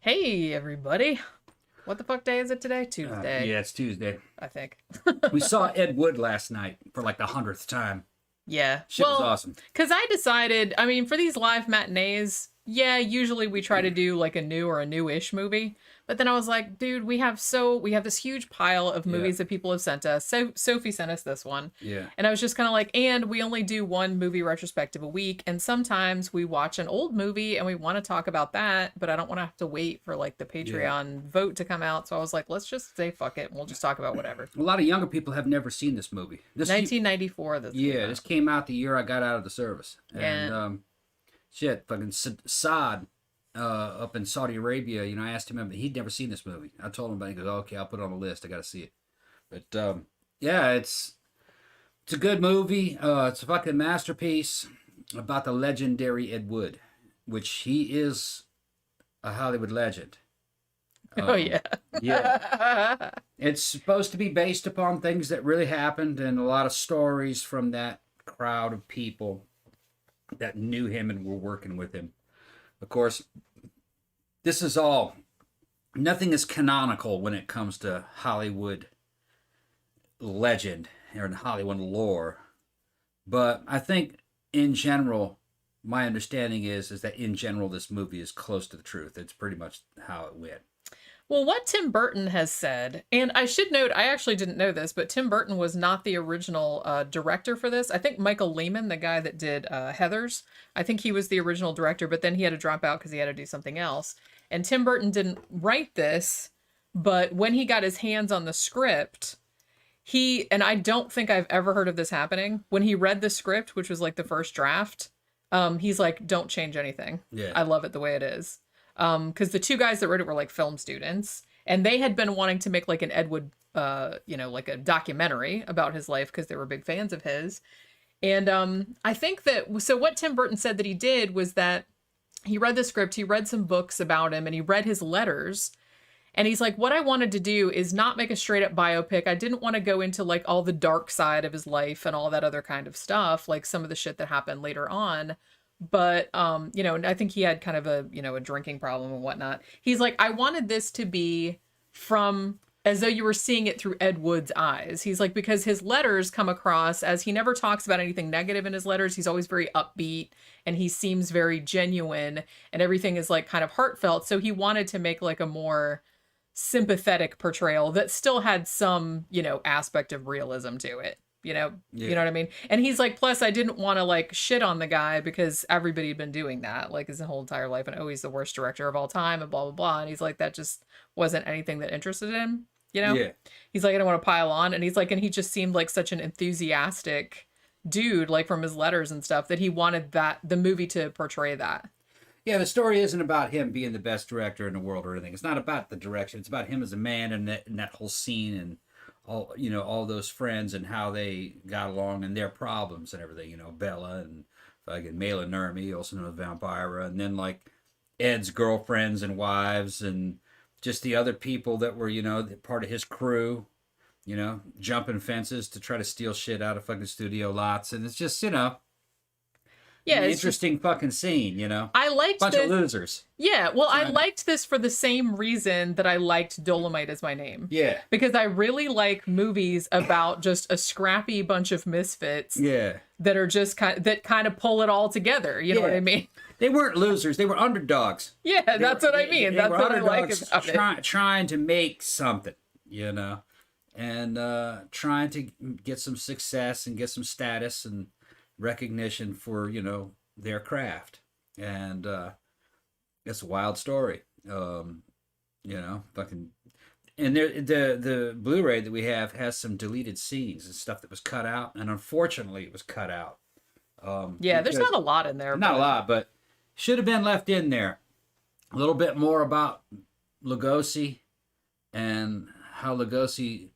Hey, everybody. What the fuck day is it today? Tuesday, Yeah, it's Tuesday. I think. We saw Ed Wood last night for like the 100th time. Yeah. Shit was awesome. Because I decided, for these live matinees, yeah, usually we try to do like a new or a new-ish movie. But then I was like, dude, we have this huge pile of movies that people have sent us. So Sophie sent us this one. Yeah. And I was just kind of like, and we only do one movie retrospective a week. And sometimes we watch an old movie and we want to talk about that, but I don't want to have to wait for like the Patreon vote to come out. So I was like, let's just say fuck it and we'll just talk about whatever. A lot of younger people have never seen this movie. 1994. This came out the year I got out of the service. And fucking Saad up in Saudi Arabia, I asked him, he'd never seen this movie. I told him about it. He goes, okay, I'll put it on the list. I got to see it. But it's a good movie. It's a fucking masterpiece about the legendary Ed Wood, which he is a Hollywood legend. Yeah. Yeah. It's supposed to be based upon things that really happened and a lot of stories from that crowd of people that knew him and were working with him. Of course, this is nothing is canonical when it comes to Hollywood legend or in Hollywood lore. But I think in general, my understanding is that in general, this movie is close to the truth. It's pretty much how it went. Well, what Tim Burton has said, and I should note, I actually didn't know this, but Tim Burton was not the original director for this. I think Michael Lehman, the guy that did Heathers, I think he was the original director, but then he had to drop out because he had to do something else. And Tim Burton didn't write this, but when he got his hands on the script, and I don't think I've ever heard of this happening, when he read the script, which was like the first draft, he's like, don't change anything. Yeah. I love it the way it is. Because the two guys that wrote it were like film students, and they had been wanting to make like an Ed Wood, like a documentary about his life because they were big fans of his. And I think so what Tim Burton said that he did was that he read the script, he read some books about him, and he read his letters. And he's like, what I wanted to do is not make a straight up biopic. I didn't want to go into like all the dark side of his life and all that other kind of stuff, like some of the shit that happened later on. But, I think he had kind of a drinking problem and whatnot. He's like, I wanted this to be from as though you were seeing it through Ed Wood's eyes. He's like, because his letters come across as he never talks about anything negative in his letters. He's always very upbeat and he seems very genuine and everything is like kind of heartfelt. So he wanted to make like a more sympathetic portrayal that still had some, aspect of realism to it. You know what I mean? And he's like, plus I didn't want to like shit on the guy because everybody had been doing that like his whole entire life. And oh, he's the worst director of all time and blah, blah, blah. And he's like, that just wasn't anything that interested him, Yeah. He's like, I don't want to pile on. And he's like, and he just seemed like such an enthusiastic dude, like from his letters and stuff, that he wanted the movie to portray that. Yeah, the story isn't about him being the best director in the world or anything. It's not about the direction. It's about him as a man and that whole scene and all those friends and how they got along and their problems and everything, Bella and fucking Mela Nurmi, also known as Vampira, and then like Ed's girlfriends and wives and just the other people that were, part of his crew, jumping fences to try to steal shit out of fucking studio lots. And it's just, yeah, an interesting fucking scene, I liked bunch of losers. Yeah, well, I liked this for the same reason that I liked Dolomite Is My Name. Yeah. Because I really like movies about just a scrappy bunch of misfits. Yeah. That are just kind of pull it all, You know what I mean? They weren't losers. They were underdogs. Yeah, that's what I mean. That's what I like about it. Trying to make something, and trying to get some success and get some status and recognition for their craft. And it's a wild story. Fucking, and the Blu-ray that we have has some deleted scenes and stuff that was cut out, and unfortunately it was cut out. There's not a lot in there. Not a lot, but should have been left in there. A little bit more about Lugosi and how Lugosi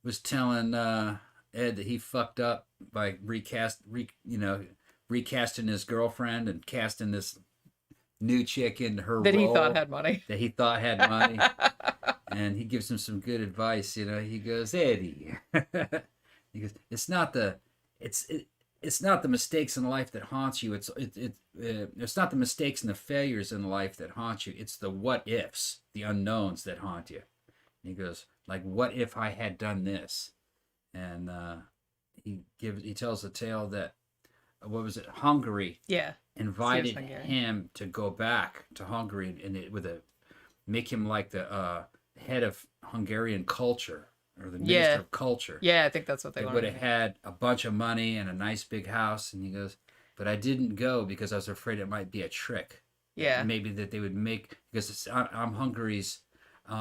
was telling Ed that he fucked up by recasting his girlfriend and casting this new chick into her that role. He thought had money. That he thought had money. And he gives him some good advice, He goes, Eddie. He goes, it's not it's not the mistakes in life that haunt you. It's not the mistakes and the failures in life that haunt you. It's the what ifs, the unknowns that haunt you. And he goes like, what if I had done this? And he tells the tale that what was it? Hungary. Yeah. Invited him to go back to Hungary and make him like the head of Hungarian culture. Or the minister of culture. Yeah, I think that's what they would have had a bunch of money and a nice big house. And he goes, but I didn't go because I was afraid it might be a trick. Yeah. Maybe that they would make, because I'm Hungary's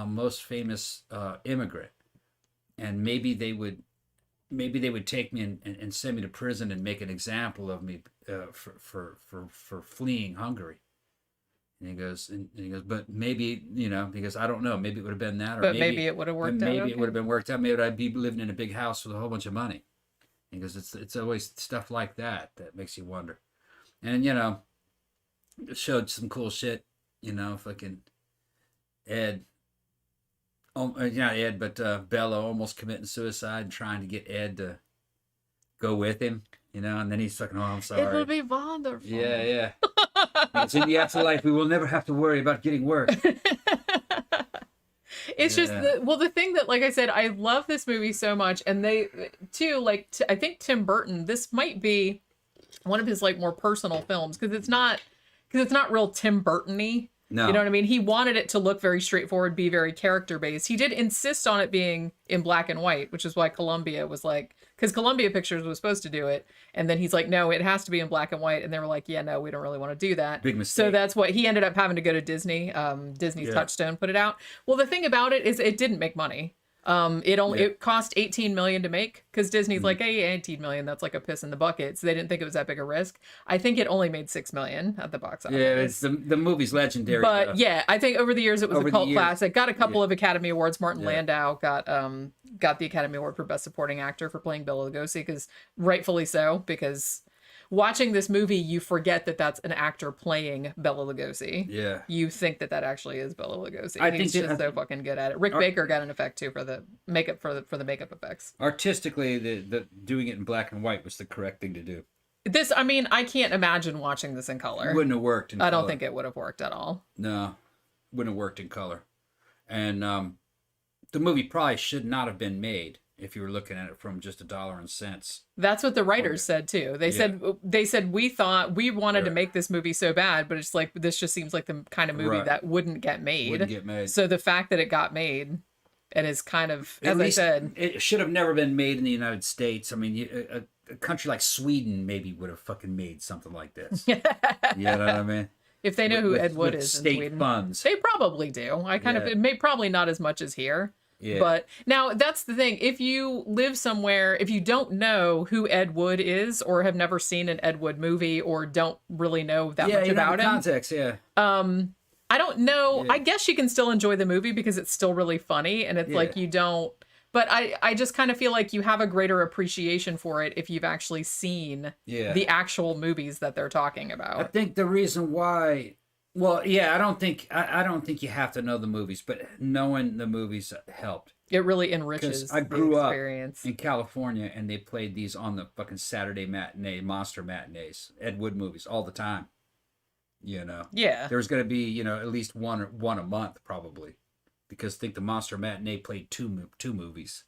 most famous immigrant. And maybe they would take me and send me to prison and make an example of me for fleeing Hungary. And he goes, but maybe, because I don't know, maybe it would have been that, or maybe it would have worked out. Maybe it would have been worked out. Maybe I'd be living in a big house with a whole bunch of money. He goes, it's always stuff like that makes you wonder. And it showed some cool shit. Fucking Ed. Not Ed, but Bella almost committing suicide and trying to get Ed to go with him. And then he's fucking, oh, I'm sorry. It will be wonderful. Yeah. It's in the afterlife. We will never have to worry about getting work. It's just, the thing that, like I said, I love this movie so much. And they, too, I think Tim Burton, this might be one of his, more personal films. Because it's not real Tim Burton-y. No. You know what I mean? He wanted it to look very straightforward, be very character-based. He did insist on it being in black and white, which is why Columbia was because Columbia Pictures was supposed to do it. And then he's like, no, it has to be in black and white. And they were like, yeah, no, we don't really want to do that. Big mistake. So that's what he ended up having to go to Disney. Disney's Touchstone put it out. Well, the thing about it is it didn't make money. It cost $18 million to make because Disney's like, hey, $18 million, that's like a piss in the bucket. So they didn't think it was that big a risk. I think it only made $6 million at the box office. Yeah, it's the movie's legendary. But I think over the years it was a cult classic. Got a couple of Academy Awards. Martin Landau got the Academy Award for Best Supporting Actor for playing Bela Lugosi, because rightfully so, because watching this movie, you forget that that's an actor playing Bela Lugosi. Yeah. You think that actually is Bela Lugosi. He's just so fucking good at it. Rick Baker got an effect too for the makeup for the makeup effects. Artistically, the doing it in black and white was the correct thing to do. This, I can't imagine watching this in color. It wouldn't have worked in color. I don't think it would have worked at all. No, wouldn't have worked in color. And the movie probably should not have been made if you were looking at it from just $1.00. That's what the writers said too. They said we thought we wanted to make this movie so bad, but it's like this just seems like the kind of movie that wouldn't get made. So the fact that it got made and is kind of, as I said, it should have never been made in the United States. I mean, a country like Sweden maybe would have fucking made something like this. You know what I mean? If they know who Ed Wood is in Sweden. State funds. They probably do. It may probably not as much as here. Yeah. But now that's the thing. If you live somewhere, if you don't know who Ed Wood is, or have never seen an Ed Wood movie, or don't really know that much about him, context, I don't know. I guess you can still enjoy the movie because it's still really funny, and it's like you don't. But I just kind of feel like you have a great appreciation for it if you've actually seen the actual movies that they're talking about. I think the reason why. Well, I don't think you have to know the movies, but knowing the movies helped. It really enriches I grew the experience. Up in California, and they played these on the fucking Saturday monster matinees, Ed Wood movies all the time. Yeah. There's going to be at least one a month probably, because I think the monster matinee played two movies,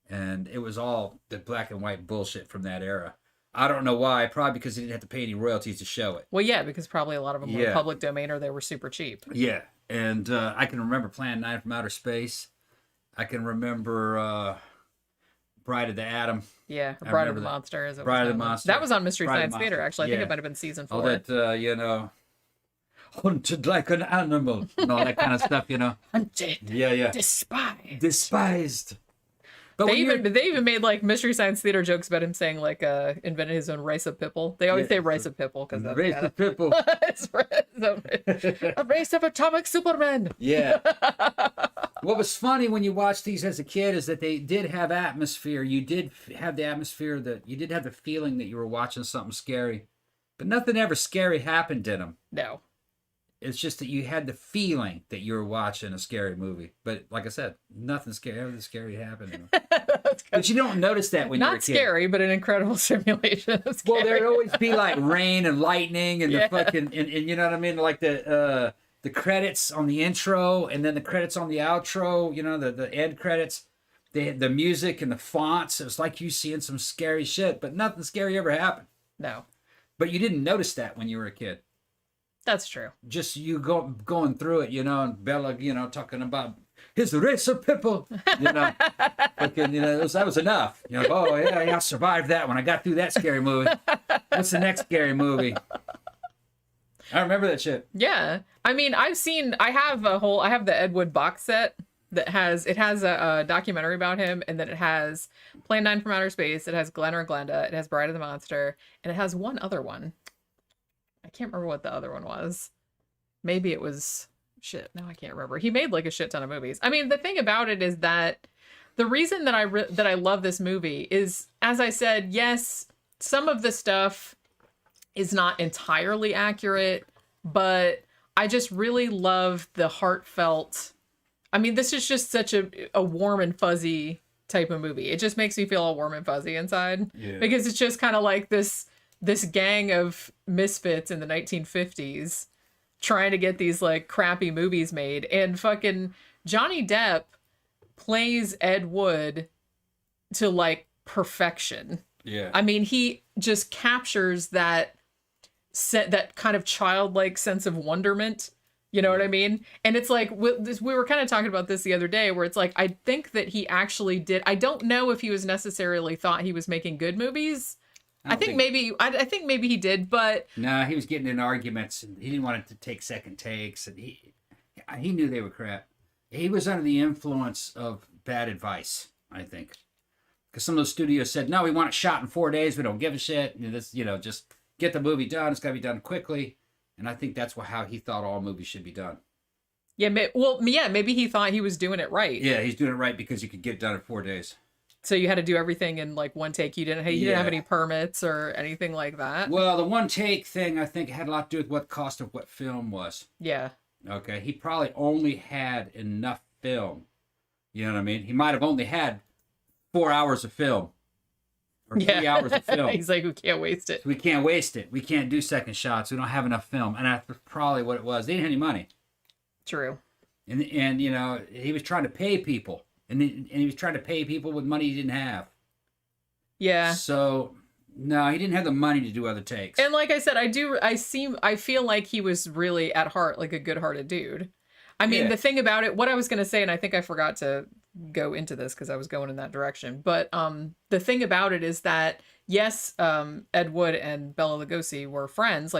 and it was all the black and white bullshit from that era. I don't know why. Probably because they didn't have to pay any royalties to show it. Well, yeah, because probably a lot of them were public domain, or they were super cheap. Yeah, and I can remember Plan 9 from Outer Space. I can remember Bride of the Atom. Yeah, Bride of the Monster. As it Bride of the Monster. That was on Mystery Science Theater, actually. I think it might have been season 4. All that, hunted like an animal, and all that kind of stuff, Hunted. Yeah. Despised. But they even made Mystery Science Theater jokes about him saying invented his own race of people. They always say race of people because that's race of people. A race of atomic supermen. Yeah. What was funny when you watched these as a kid is that they did have atmosphere. You did have the atmosphere you did have the feeling that you were watching something scary, but nothing ever scary happened in them. No. It's just that you had the feeling that you were watching a scary movie. But like I said, nothing scary happened. That's But you don't notice that when you're a Not kid. scary, but an incredible simulation of scary. Well, there'd always be like rain and lightning and the fucking and you know what I mean, like the credits on the intro and then the credits on the outro. You know, the end credits. The music and the fonts. It was like you seeing some scary shit, but nothing scary ever happened. No. But you didn't notice that when you were a kid. That's true. Just you going through it, you know, and Bella, you know, talking about his race of people, you know, fucking, you know, that was enough. You know, oh yeah, I survived that when I got through that scary movie. What's the next scary movie? I remember that shit. Yeah. I mean, I have the Ed Wood box set that has a documentary about him, and then it has Plan 9 from Outer Space, it has Glenn or Glenda, it has Bride of the Monster, and it has one other one. I can't remember what the other one was. Maybe it was shit. No, I can't remember. He made like a shit ton of movies. I mean, the thing about it is that the reason that I love this movie is, as I said, yes, some of the stuff is not entirely accurate, but I just really love the heartfelt. I mean, this is just such a warm and fuzzy type of movie. It just makes me feel all warm and fuzzy inside. Yeah. Because it's just kind of like this gang of misfits in the 1950s trying to get these like crappy movies made, and fucking Johnny Depp plays Ed Wood to like perfection. Yeah. I mean, he just captures that kind of childlike sense of wonderment. You know what I mean? And it's like, we were kind of talking about this the other day, where it's like, I think that he actually did. I don't know if he was necessarily thought he was making good movies. I think maybe he did, but no, he was getting in arguments, and he didn't want it to take second takes, and he knew they were crap. He was under the influence of bad advice, I think, because some of those studios said, "No, we want it shot in 4 days. We don't give a shit. Just get the movie done. It's got to be done quickly." And I think that's how he thought all movies should be done. Yeah, maybe he thought he was doing it right. Yeah, he's doing it right because you could get it done in 4 days. So you had to do everything in like one take. You didn't have any permits or anything like that. Well, the one take thing, I think, had a lot to do with what the cost of what film was. Yeah. Okay. He probably only had enough film. You know what I mean? He might have only had 4 hours of film. Or 3 hours of film. He's like, we can't waste it. So we can't waste it. We can't do second shots. We don't have enough film. And that's probably what it was. They didn't have any money. True. And you know, he was trying to pay people. And he was trying to pay people with money he didn't have. Yeah. So, no, he didn't have the money to do other takes. And like I said, I feel like he was really at heart like a good-hearted dude. I mean, the thing about it, what I was going to say, and I think I forgot to go into this because I was going in that direction, but the thing about it is that, yes, Ed Wood and Bela Lugosi were friends,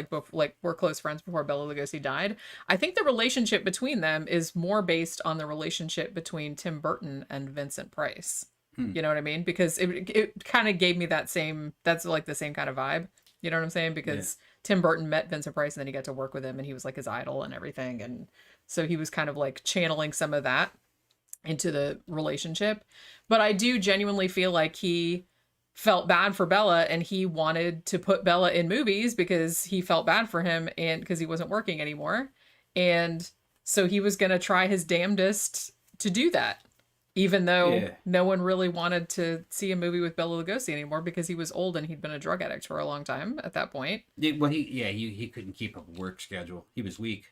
were close friends before Bela Lugosi died. I think the relationship between them is more based on the relationship between Tim Burton and Vincent Price. You know what I mean? Because it kind of gave me that's like the same kind of vibe. You know what I'm saying? Because Tim Burton met Vincent Price and then he got to work with him and he was like his idol and everything. And so he was kind of like channeling some of that into the relationship. But I do genuinely feel like he felt bad for Bella and he wanted to put Bella in movies because he felt bad for him and because he wasn't working anymore. And so he was going to try his damnedest to do that, even though no one really wanted to see a movie with Bela Lugosi anymore because he was old and he'd been a drug addict for a long time at that point. Well, he couldn't keep up a work schedule. He was weak.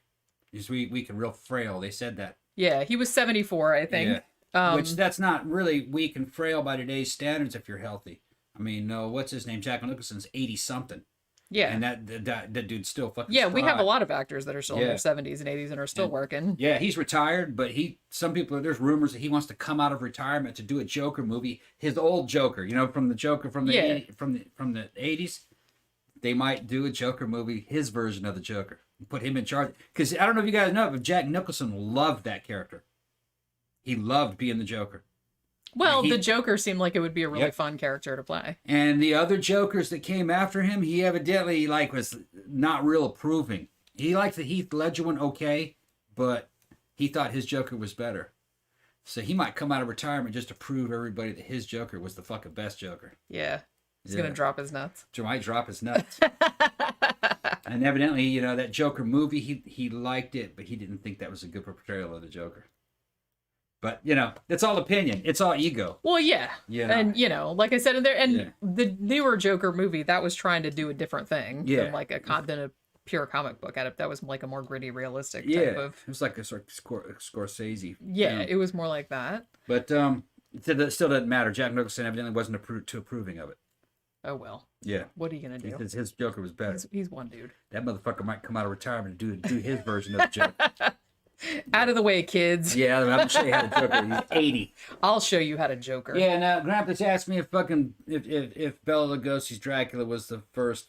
He was weak and real frail. They said that. Yeah, he was 74, I think. Yeah. Which that's not really weak and frail by today's standards if you're healthy. I mean, no, what's his name? Jack Nicholson's 80-something. Yeah. And that dude's still fucking Yeah, we have a lot of actors that are still in their 70s and 80s and are still working. Yeah, he's retired, but there's rumors that he wants to come out of retirement to do a Joker movie. His old Joker, you know, from the Joker from the from the 80s. They might do a Joker movie, his version of the Joker. Put him in charge. Because I don't know if you guys know, but Jack Nicholson loved that character. He loved being the Joker. Well, the Joker seemed like it would be a really fun character to play. And the other Jokers that came after him, he evidently was not real approving. He liked the Heath Ledger one okay, but he thought his Joker was better. So he might come out of retirement just to prove everybody that his Joker was the fucking best Joker. Yeah. He's going to drop his nuts. Might drop his nuts. And evidently, you know, that Joker movie, he liked it, but he didn't think that was a good portrayal of the Joker. But it's all opinion. It's all ego. Well, yeah. Yeah. And like I said in there, and the newer Joker movie that was trying to do a different thing than like than a pure comic book edit. That was like a more gritty, realistic type of. It was like a sort of Scorsese. Yeah, it was more like that. But it still doesn't matter. Jack Nicholson evidently wasn't too approving of it. Oh well. Yeah. What are you gonna do? His Joker was better. He's one dude. That motherfucker might come out of retirement and do his version of the Joker. Out of the way, kids. Yeah, I'm gonna show you how to Joker. He's 80. I'll show you how to Joker. Yeah. Now, Gramthars asked me if Bela Lugosi's Dracula was the first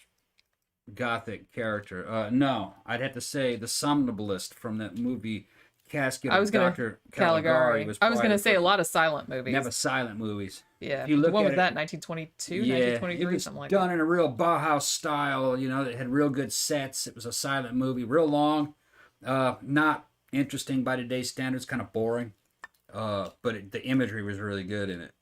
Gothic character. No, I'd have to say the somnambulist from that movie Casket of Dr. Caligari. I was gonna say a lot of silent movies. Never silent movies. Yeah. If you look what was at that? 1922, yeah, 1923, something like that. Done in a real Bauhaus style. It had real good sets. It was a silent movie, real long. Not interesting by today's standards. Kind of boring. But the imagery was really good in it.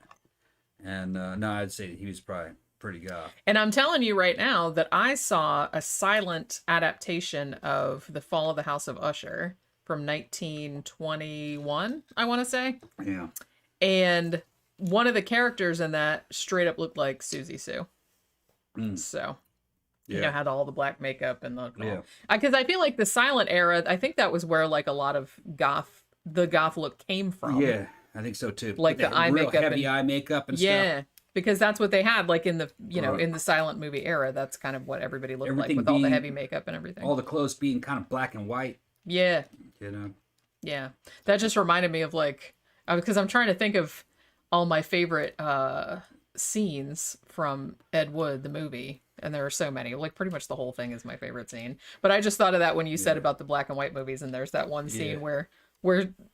And no, I'd say he was probably pretty goth. And I'm telling you right now that I saw a silent adaptation of The Fall of the House of Usher from 1921, I want to say. Yeah. And one of the characters in that straight up looked like Susie Sue. So, had all the black makeup and because I feel like the silent era, I think that was where like a lot of the goth look came from. Yeah, I think so too. Like the eye makeup, heavy eye makeup and stuff. Yeah, because that's what they had like in the in the silent movie era. That's kind of what everybody looked like with all the heavy makeup and everything. All the clothes being kind of black and white. Yeah. Yeah. That just reminded me of like, because I'm trying to think of all my favorite scenes from Ed Wood, the movie. And there are so many, like pretty much the whole thing is my favorite scene. But I just thought of that when you said about the black and white movies. And there's that one scene where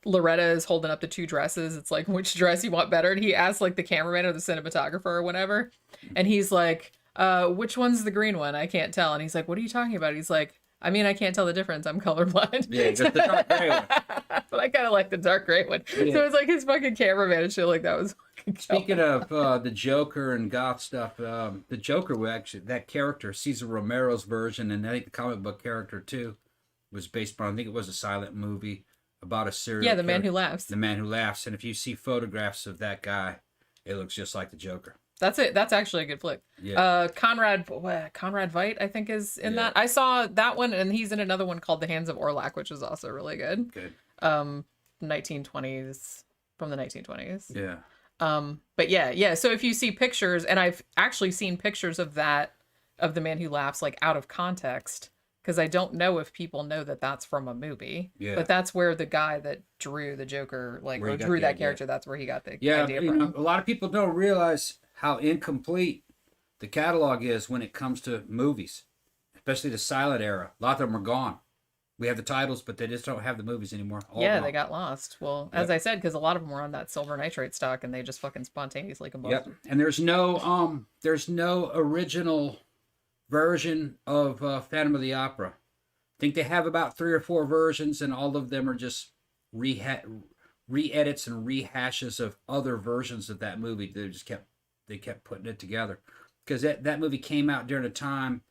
Loretta is holding up the two dresses. It's like, which dress you want better? And he asks like the cameraman or the cinematographer or whatever. And he's like, which one's the green one? I can't tell. And he's like, what are you talking about? He's like, I mean, I can't tell the difference. I'm colorblind. Yeah, just the dark gray one. But I kind of like the dark gray one. Yeah. So it's like his fucking cameraman and shit like that was fucking Speaking of the Joker and goth stuff, the Joker, that character, Cesar Romero's version, and I think the comic book character too, was based on, I think it was a silent movie about a serial the Man Who Laughs. The Man Who Laughs. And if you see photographs of that guy, it looks just like the Joker. That's it. That's actually a good flick. Yeah. Conrad Veidt, I think, is in that. I saw that one, and he's in another one called The Hands of Orlac, which is also really good. Good. 1920s, from the 1920s. Yeah. But yeah. So if you see pictures, and I've actually seen pictures of that, of The Man Who Laughs, like out of context, because I don't know if people know that that's from a movie. Yeah. But that's where the guy that drew the Joker, like, or drew that character, that's where he got the idea from. A lot of people don't realize how incomplete the catalog is when it comes to movies, especially the silent era. A lot of them are gone. We have the titles, but they just don't have the movies anymore. All gone. They got lost. Well, as I said, because a lot of them were on that silver nitrate stock, and they just fucking spontaneously combusted. Yep. And there's no original version of Phantom of the Opera. I think they have about 3 or 4 versions, and all of them are just re-edits and rehashes of other versions of that movie. They kept putting it together, because that movie came out during a time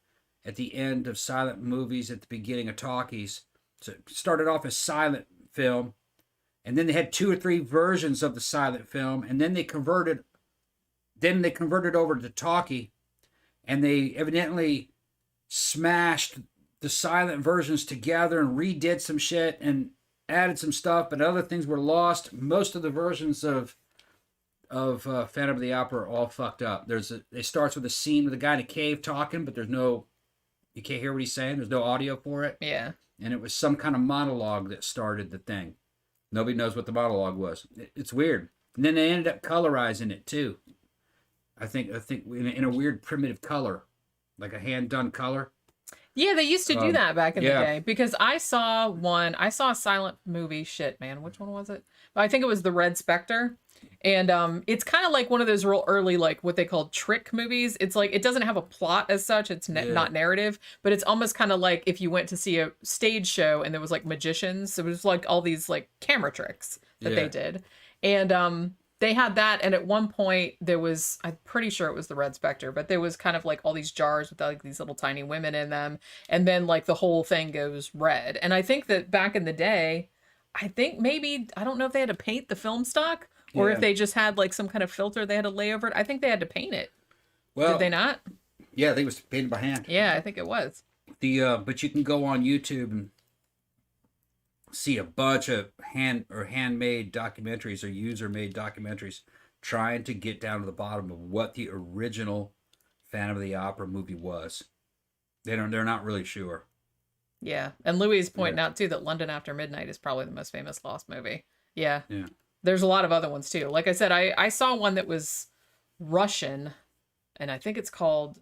at the end of silent movies, at the beginning of talkies. So it started off as silent film, and then they had 2 or 3 versions of the silent film, and then they converted over to talkie, and they evidently smashed the silent versions together and redid some shit and added some stuff, but other things were lost. Most of the versions of Phantom of the Opera are all fucked up. It starts with a scene with a guy in a cave talking, but you can't hear what he's saying. There's no audio for it. Yeah. And it was some kind of monologue that started the thing. Nobody knows what the monologue was. It's weird. And then they ended up colorizing it too. I think in a weird primitive color, like a hand done color. Yeah, they used to do that back in the day, because I saw a silent movie. Shit, man, which one was it? I think it was The Red Spectre. And it's kind of like one of those real early, like what they call trick movies. It's like, it doesn't have a plot as such. It's not narrative, but it's almost kind of like if you went to see a stage show and there was like magicians. It was like all these like camera tricks that they did. And they had that. And at one point there was, I'm pretty sure it was The Red Spectre, but there was kind of like all these jars with like these little tiny women in them. And then like the whole thing goes red. And I think that back in the day, I think maybe, I don't know if they had to paint the film stock or if Yeah. they just had like some kind of filter they had to lay over it. I think they had to paint it. Did they Well, not? yeah, they was painted by hand. Yeah, I think it was. But you can go on YouTube and see a bunch of handmade documentaries or user made documentaries trying to get down to the bottom of what the original Phantom of the Opera movie was. They're not really sure. Yeah. And Louis is pointing out too that London After Midnight is probably the most famous Lost movie. Yeah. Yeah. There's a lot of other ones too. Like I said, I saw one that was Russian, and I think it's called,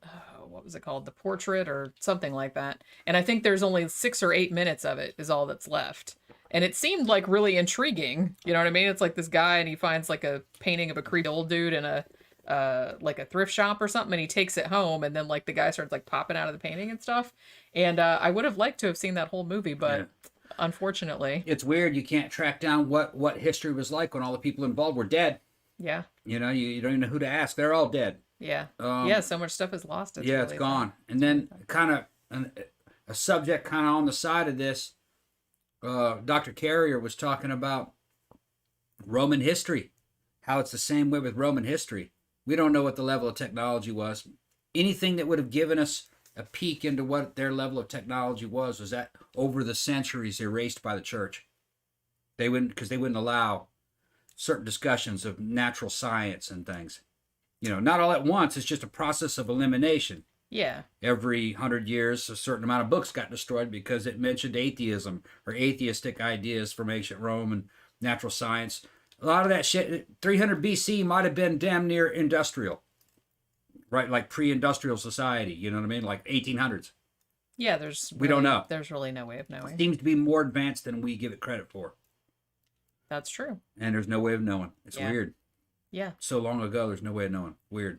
what was it called? The Portrait or something like that. And I think there's only 6 or 8 minutes of it is all that's left. And it seemed like really intriguing. You know what I mean? It's like this guy and he finds like a painting of a creepy old dude in a like a thrift shop or something, and he takes it home, and then like the guy starts like popping out of the painting and stuff. And I would have liked to have seen that whole movie, but unfortunately, it's weird. You can't track down what history was like when all the people involved were dead. Yeah. You know, you don't even know who to ask. They're all dead. Yeah. Yeah. So much stuff is lost. It's really gone. And then kind of a subject kind of on the side of this. Dr. Carrier was talking about Roman history, how it's the same way with Roman history. We don't know what the level of technology was. Anything that would have given us a peek into what their level of technology was that over the centuries erased by the church. They wouldn't allow certain discussions of natural science and things. You know, not all at once. It's just a process of elimination. Yeah. Every 100 years, a certain amount of books got destroyed because it mentioned atheism or atheistic ideas from ancient Rome and natural science. A lot of that shit, 300 BC might have been damn near industrial, right? Like pre-industrial society, you know what I mean? Like 1800s. Yeah, we don't know. There's really no way of knowing. It seems to be more advanced than we give it credit for. That's true. And there's no way of knowing. It's weird. Yeah. So long ago, there's no way of knowing. Weird.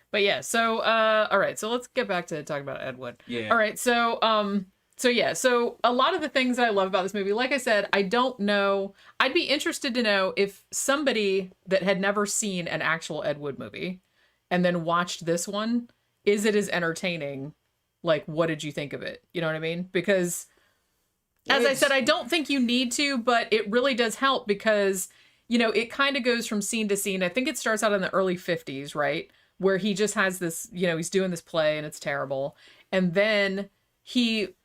But yeah, so all right, so let's get back to talking about Ed Wood. Yeah. All right, so so a lot of the things I love about this movie, like I said, I don't know. I'd be interested to know if somebody that had never seen an actual Ed Wood movie and then watched this one, is it as entertaining? Like, what did you think of it? You know what I mean? Because as I said, I don't think you need to, but it really does help because, you know, it kind of goes from scene to scene. I think it starts out in the early 50s, right? Where he just has this, you know, he's doing this play and it's terrible. And then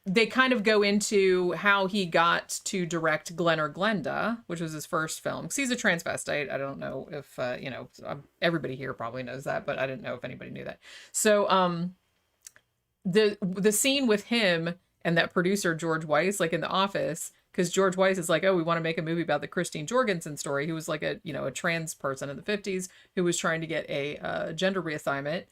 they kind of go into how he got to direct Glen or Glenda, which was his first film. Because he's a transvestite. I don't know if, you know, everybody here probably knows that, but I didn't know if anybody knew that. So the scene with him and that producer, George Weiss, like in the office, because George Weiss is like, oh, we want to make a movie about the Christine Jorgensen story, who was like a trans person in the 50s who was trying to get a gender reassignment.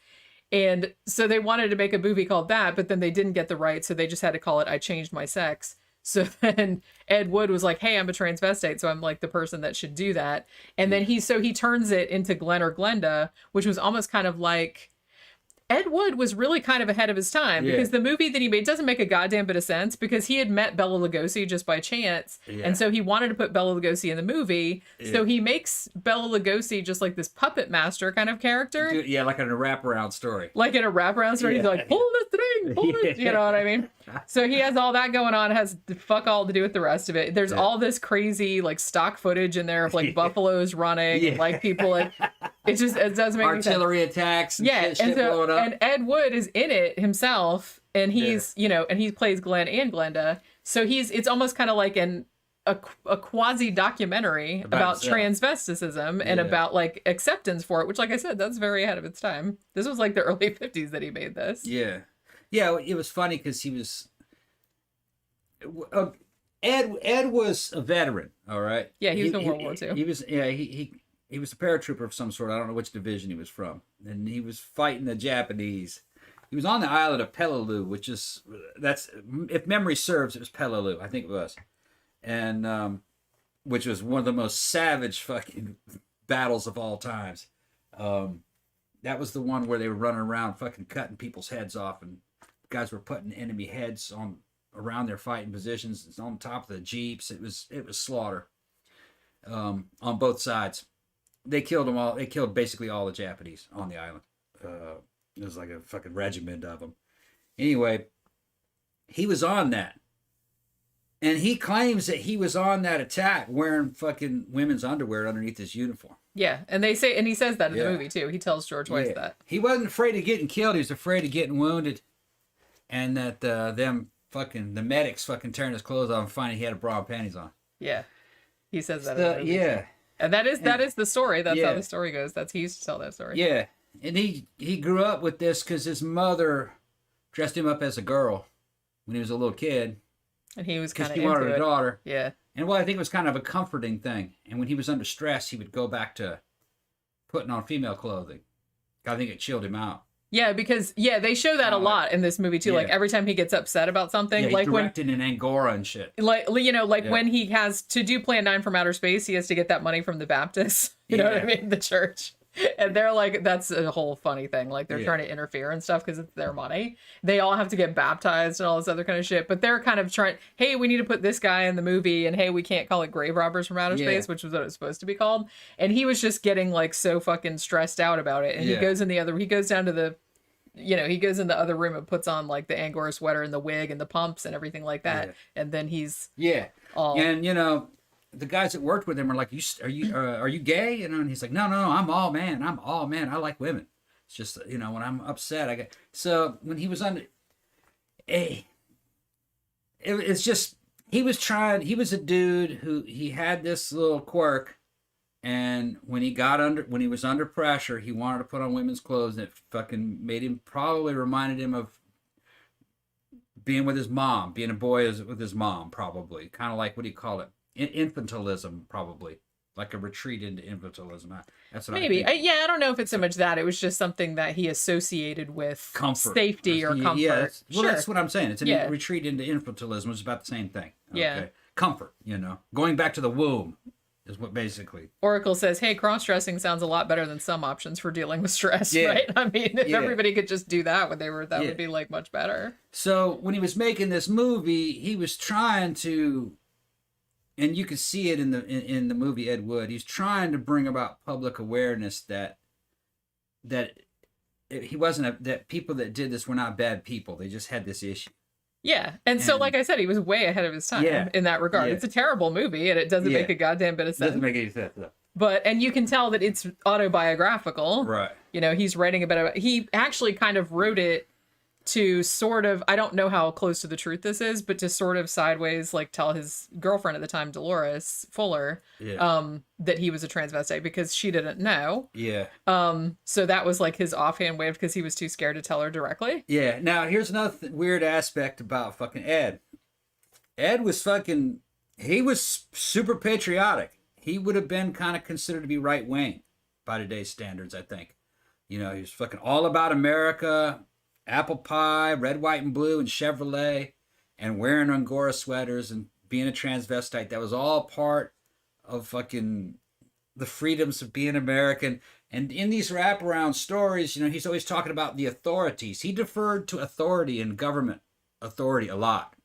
And so they wanted to make a movie called that, but then they didn't get the rights, so they just had to call it I Changed My Sex. So then Ed Wood was like, hey, I'm a transvestite, so I'm like the person that should do that. And then he turns it into Glen or Glenda, which was almost kind of like, Ed Wood was really kind of ahead of his time because the movie that he made doesn't make a goddamn bit of sense because he had met Bela Lugosi just by chance. Yeah. And so he wanted to put Bela Lugosi in the movie. Yeah. So he makes Bela Lugosi just like this puppet master kind of character. Yeah, like in a wraparound story. Like in a wraparound story. He's like, pull the string, pull it. You know what I mean? So he has all that going on. It has fuck all to do with the rest of it. There's all this crazy like stock footage in there of like buffaloes running and like people. It does make artillery attacks. And shit and so, blowing up. And Ed Wood is in it himself, and he's and he plays Glen and Glenda. So it's almost kind of like a quasi documentary about transvesticism and about like acceptance for it, which, like I said, that's very ahead of its time. This was like the early 50s that he made this. Yeah, it was funny because he was Ed was a veteran. All right. Yeah, he was in World War II. He was he was a paratrooper of some sort. I don't know which division he was from. And he was fighting the Japanese. He was on the island of Peleliu, if memory serves, it was Peleliu. I think it was. And, which was one of the most savage fucking battles of all times. That was the one where they were running around fucking cutting people's heads off, and guys were putting enemy heads around their fighting positions. It's on top of the jeeps. It was slaughter, on both sides. They killed them all. They killed basically all the Japanese on the island. It was like a fucking regiment of them. Anyway, he was on that. And he claims that he was on that attack wearing fucking women's underwear underneath his uniform. Yeah, and he says that in the movie too. He tells George Weiss that. He wasn't afraid of getting killed. He was afraid of getting wounded. And that the medics fucking tearing his clothes off and finding he had a bra and panties on. Yeah. He says that in the movie. Yeah. And that is the story. That's how the story goes. He used to tell that story. Yeah. And he grew up with this because his mother dressed him up as a girl when he was a little kid. And he was kind of into wanted a daughter. Yeah. And I think it was kind of a comforting thing. And when he was under stress, he would go back to putting on female clothing. I think it chilled him out. Yeah, because they show that a lot in this movie too. Yeah. Like every time he gets upset about something, like directed in Angora and shit. Like when he has to do Plan 9 from outer space, he has to get that money from the Baptists. You know what I mean? The church. And they're like, that's a whole funny thing. Like they're trying to interfere and stuff because it's their money. They all have to get baptized and all this other kind of shit. But they're kind of trying, hey, we need to put this guy in the movie, and hey, we can't call it Grave Robbers from Outer Space, which was what it was supposed to be called. And he was just getting like so fucking stressed out about it. And he goes down to the, he goes in the other room and puts on like the Angora sweater and the wig and the pumps and everything like that. Yeah. And then he's all... And the guys that worked with him are like, are you gay? And he's like, no, I'm all man. I like women. It's just, when I'm upset, so when he was on, it's just, he was a dude who, he had this little quirk. And when he was under pressure, he wanted to put on women's clothes, and it fucking reminded him of being with his mom, being a boy with his mom, probably. Kind of like, what do you call it? Infantilism, probably. Like a retreat into infantilism. That's what maybe. I don't know if it's so much that. It was just something that he associated with comfort. Safety or comfort. Yeah, that's what I'm saying. It's a retreat into infantilism. It's about the same thing. Okay? Yeah. Comfort, going back to the womb. Is what basically Oracle says, hey, cross-dressing sounds a lot better than some options for dealing with stress, right? I mean, if everybody could just do that would be like much better. So when he was making this movie, he was trying to, and you can see it in the movie Ed Wood, he's trying to bring about public awareness that he wasn't that people that did this were not bad people. They just had this issue. Yeah. And so, like I said, he was way ahead of his time in that regard. Yeah. It's a terrible movie, and it doesn't make a goddamn bit of sense. It doesn't make any sense, though. And you can tell that it's autobiographical. Right. He's writing about it. He actually kind of wrote it to sort of, I don't know how close to the truth this is, but to sort of sideways, like, tell his girlfriend at the time, Dolores Fuller, that he was a transvestite because she didn't know. Yeah. So that was like his offhand way because he was too scared to tell her directly. Yeah. Now, here's another weird aspect about fucking Ed. Ed was he was super patriotic. He would have been kind of considered to be right-wing by today's standards, I think. He was fucking all about America, apple pie, red, white, and blue, and Chevrolet, and wearing Angora sweaters and being a transvestite. That was all part of fucking the freedoms of being American. And in these wraparound stories, he's always talking about the authorities. He deferred to authority and government authority a lot.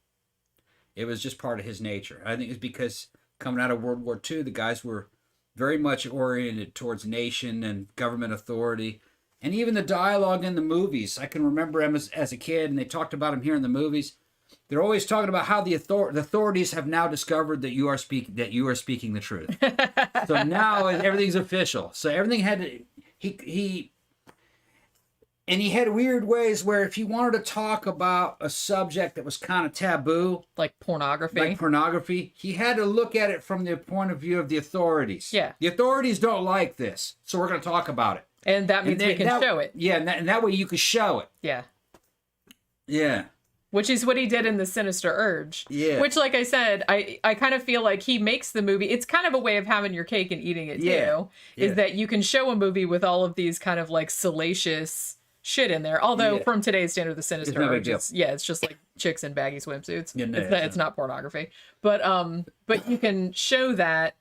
It was just part of his nature. I think it's because coming out of World War II, the guys were very much oriented towards nation and government authority. And even the dialogue in the movies, I can remember him as a kid, and they talked about him here in the movies. They're always talking about how the authorities have now discovered that you are speaking the truth. So now everything's official. So everything had to he had weird ways where if he wanted to talk about a subject that was kind of taboo, like pornography, he had to look at it from the point of view of the authorities. Yeah, the authorities don't like this, so we're going to talk about it. And that means we can show it. Yeah, and that way you could show it. Yeah. Yeah. Which is what he did in The Sinister Urge. Yeah. Which, like I said, I kind of feel like he makes the movie. It's kind of a way of having your cake and eating it, too. Yeah. Is that you can show a movie with all of these kind of, like, salacious shit in there. Although, from today's standard, The Sinister Urge, it's just, like, chicks in baggy swimsuits. Yeah, no, it's not pornography. But you can show that.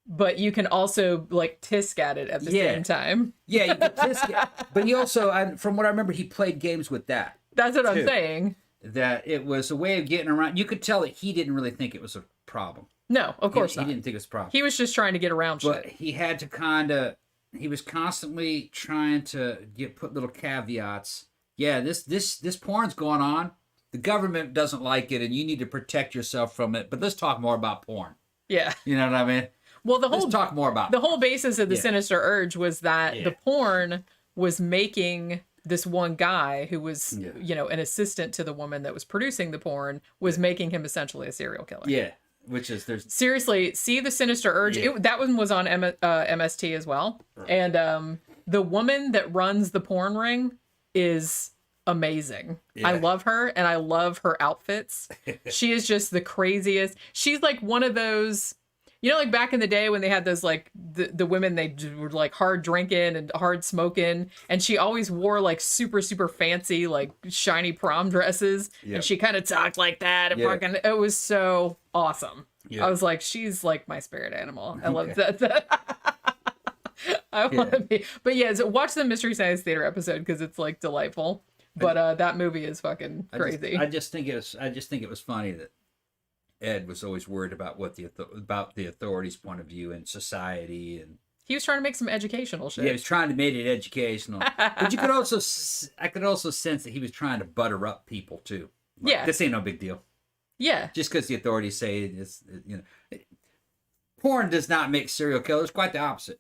But you can also, like, tisk at it at the same time. Yeah, you can tisk it. But he also, from what I remember, he played games with that. That's what I'm saying. That it was a way of getting around. You could tell that he didn't really think it was a problem. No, of course not. He didn't think it was a problem. He was just trying to get around shit. But he had to he was constantly trying to put little caveats. Yeah, this porn's going on. the government doesn't like it, and you need to protect yourself from it. But let's talk more about porn. Yeah. You know what I mean? Well, let's talk more about the whole basis of the Yeah. Sinister Urge was that Yeah. the porn was making this one guy who was, you know, an assistant to the woman that was producing the porn, was making him essentially a serial killer. Yeah, which is seriously, see the Sinister Urge. Yeah. That one was on MST as well, and the woman that runs the porn ring is amazing. Yeah. I love her, and I love her outfits. She is just the craziest. She's like one of those, you know, like back in the day when they had those, like the women, they were like hard drinking and hard smoking, and she always wore like super super fancy like shiny prom dresses, and she kind of talked like that, and fucking, it was so awesome. I was like, she's like my spirit animal. I love that. I want to be, but yeah, so watch the Mystery Science Theater episode because it's like delightful. But that movie is fucking crazy. I just think it was funny that Ed was always worried about what the authorities' point of view in society, and he was trying to make some educational shit. Yeah, he was trying to make it educational. But I could also sense that he was trying to butter up people too. Like, this ain't no big deal. Yeah. Just because the authorities say it's, you know, porn does not make serial killers. Quite the opposite.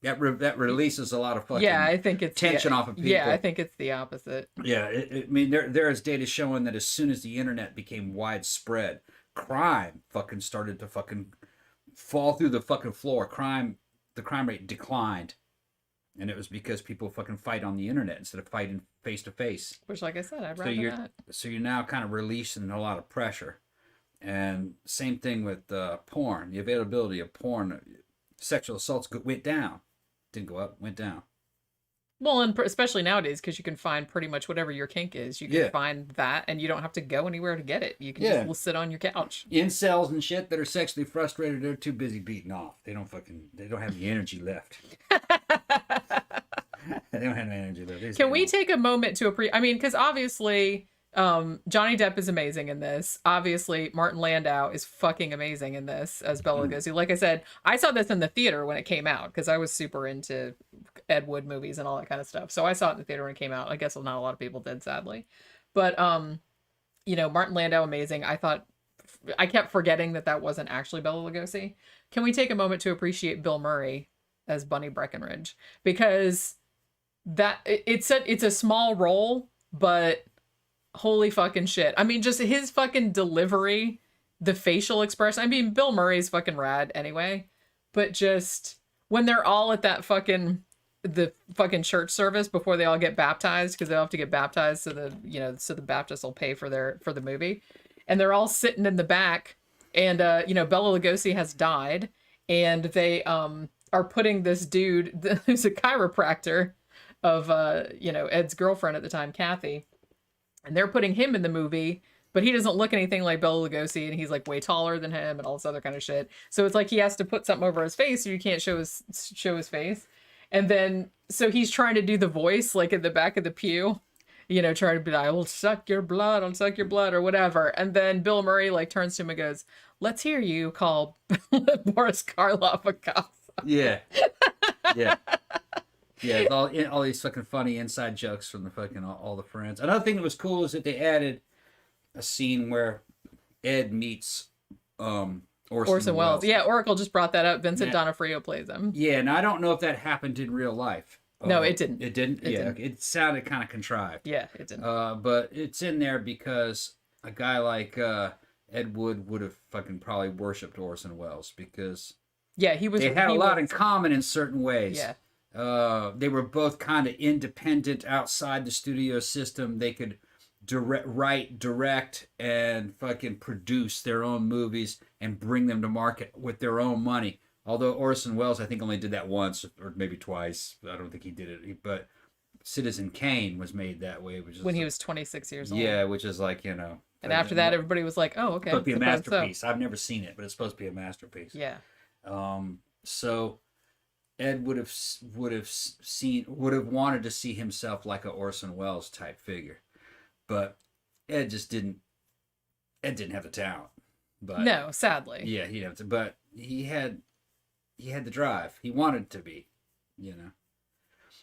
That releases a lot of fucking I think it's tension off of people. Yeah, I think it's the opposite. Yeah, I mean, there is data showing that as soon as the internet became widespread, crime fucking started to fucking fall through the fucking floor. The crime rate declined, and it was because people fucking fight on the internet instead of fighting face to face. Which, like I said, I'd rather that. So you're now kind of releasing a lot of pressure, and same thing with porn. The availability of porn, sexual assaults went down. Didn't go up, went down. Well, and especially nowadays, because you can find pretty much whatever your kink is. You can find that, and you don't have to go anywhere to get it. You can just sit on your couch. Incels and shit that are sexually frustrated, they're too busy beating off. They don't have the energy left. They don't have no energy left. Can we take a moment to I mean, because obviously, Johnny Depp is amazing in this. Obviously, Martin Landau is fucking amazing in this as Bela Lugosi. Like I said, I saw this in the theater when it came out because I was super into Ed Wood movies and all that kind of stuff. So I saw it in the theater when it came out. I guess not a lot of people did, sadly. But you know, Martin Landau, amazing. I kept forgetting that wasn't actually Bela Lugosi. Can we take a moment to appreciate Bill Murray as Bunny Breckenridge? Because it's a small role, but holy fucking shit. I mean, just his fucking delivery, the facial expression. I mean, Bill Murray's fucking rad anyway, but just when they're all at that the fucking church service before they all get baptized, because they'll have to get baptized so the Baptists will pay for the movie. And they're all sitting in the back, and Bela Lugosi has died, and they are putting this dude who's a chiropractor of Ed's girlfriend at the time, Kathy. And they're putting him in the movie, but he doesn't look anything like Bela Lugosi, and he's like way taller than him and all this other kind of shit. So it's like he has to put something over his face so you can't show his face. And then so he's trying to do the voice like in the back of the pew, trying to be like, I will suck your blood, or whatever. And then Bill Murray like turns to him and goes, "Let's hear you call Boris Karloff a cop." Yeah. Yeah. Yeah, all these fucking funny inside jokes from the fucking all the friends. Another thing that was cool is that they added a scene where Ed meets Orson Welles. Yeah, Oracle just brought that up. Vincent D'Onofrio plays him. Yeah, and I don't know if that happened in real life. No, it didn't. It didn't? Didn't. It sounded kind of contrived. Yeah, it didn't. But it's in there because a guy like Ed Wood would have fucking probably worshipped Orson Welles because they had a lot in common in certain ways. Yeah. They were both kind of independent outside the studio system. They could write, direct, and fucking produce their own movies and bring them to market with their own money. Although Orson Welles, I think, only did that once or maybe twice. I don't think he did it. But Citizen Kane was made that way. Which is when he was 26 years old. Yeah, which is like, And after that, everybody was like, oh, okay. It's supposed to be a masterpiece. I've never seen it, but it's supposed to be a masterpiece. Yeah. So Ed would have wanted to see himself like a Orson Welles type figure, but Ed didn't have the talent. But no, sadly. Yeah, he had to, but he had the drive. He wanted to be,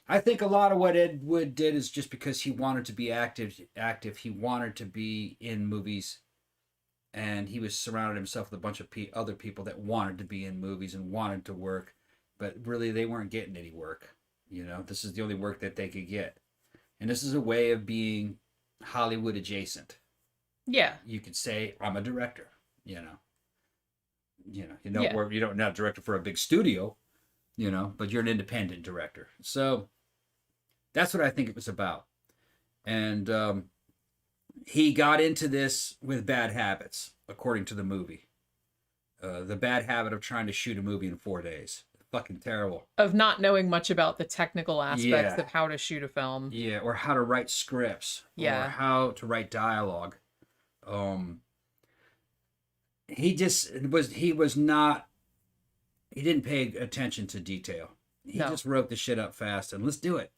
I think a lot of what Ed Wood did is just because he wanted to be active. He wanted to be in movies, and he was surrounded himself with a bunch of other people that wanted to be in movies and wanted to work, but really they weren't getting any work. You know, this is the only work that they could get, and this is a way of being Hollywood adjacent. Yeah, you could say I'm a director. You don't Yeah. work. You don't not a director for a big studio. But you're an independent director. So that's what I think it was about. And he got into this with bad habits, according to the movie. The bad habit of trying to shoot a movie in 4 days. Fucking terrible. Of not knowing much about the technical aspects Yeah. of how to shoot a film. Yeah, or how to write scripts. Yeah. Or how to write dialogue. He didn't pay attention to detail. He No. just wrote the shit up fast and let's do it.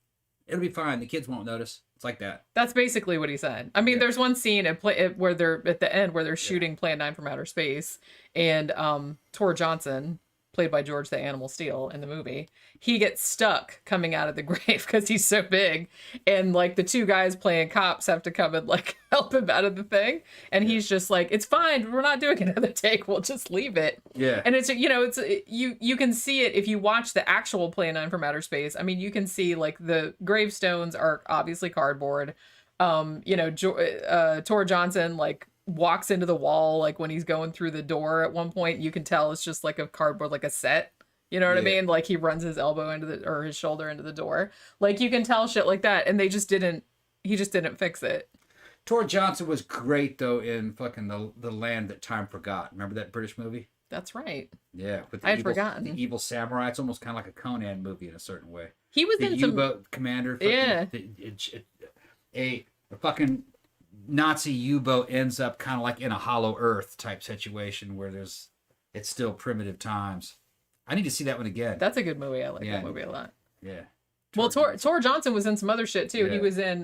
It'll be fine. The kids won't notice. It's like that. That's basically what he said. I mean, Yeah. there's one scene where they're at the end where they're shooting Plan 9 from Outer Space, and Tor Johnson, played by George the Animal Steele in the movie, he gets stuck coming out of the grave because he's so big, and like the two guys playing cops have to come and like help him out of the thing, and he's just like, it's fine, we're not doing another take, we'll just leave it. Yeah. And it's you can see it if you watch the actual Plan 9 from Outer Space. I mean, you can see like the gravestones are obviously cardboard. Tor Johnson like walks into the wall like when he's going through the door at one point. You can tell it's just like a cardboard, like a set. You know what I Yeah. mean? Like he runs his elbow or his shoulder into the door. Like you can tell shit like that, and he just didn't fix it. Tor Johnson was great though in fucking the Land That Time Forgot. Remember that British movie? That's right. Yeah, with I had forgotten. the evil samurai. It's almost kind of like a Conan movie in a certain way. He was The in some. U-boat commander. Yeah. A fucking Nazi U-boat ends up kind of like in a hollow earth type situation where it's still primitive times. I need to see that one again. That's a good movie. I like Yeah. that movie a lot. Yeah. Well, Tor Johnson was in some other shit too. Yeah. He was in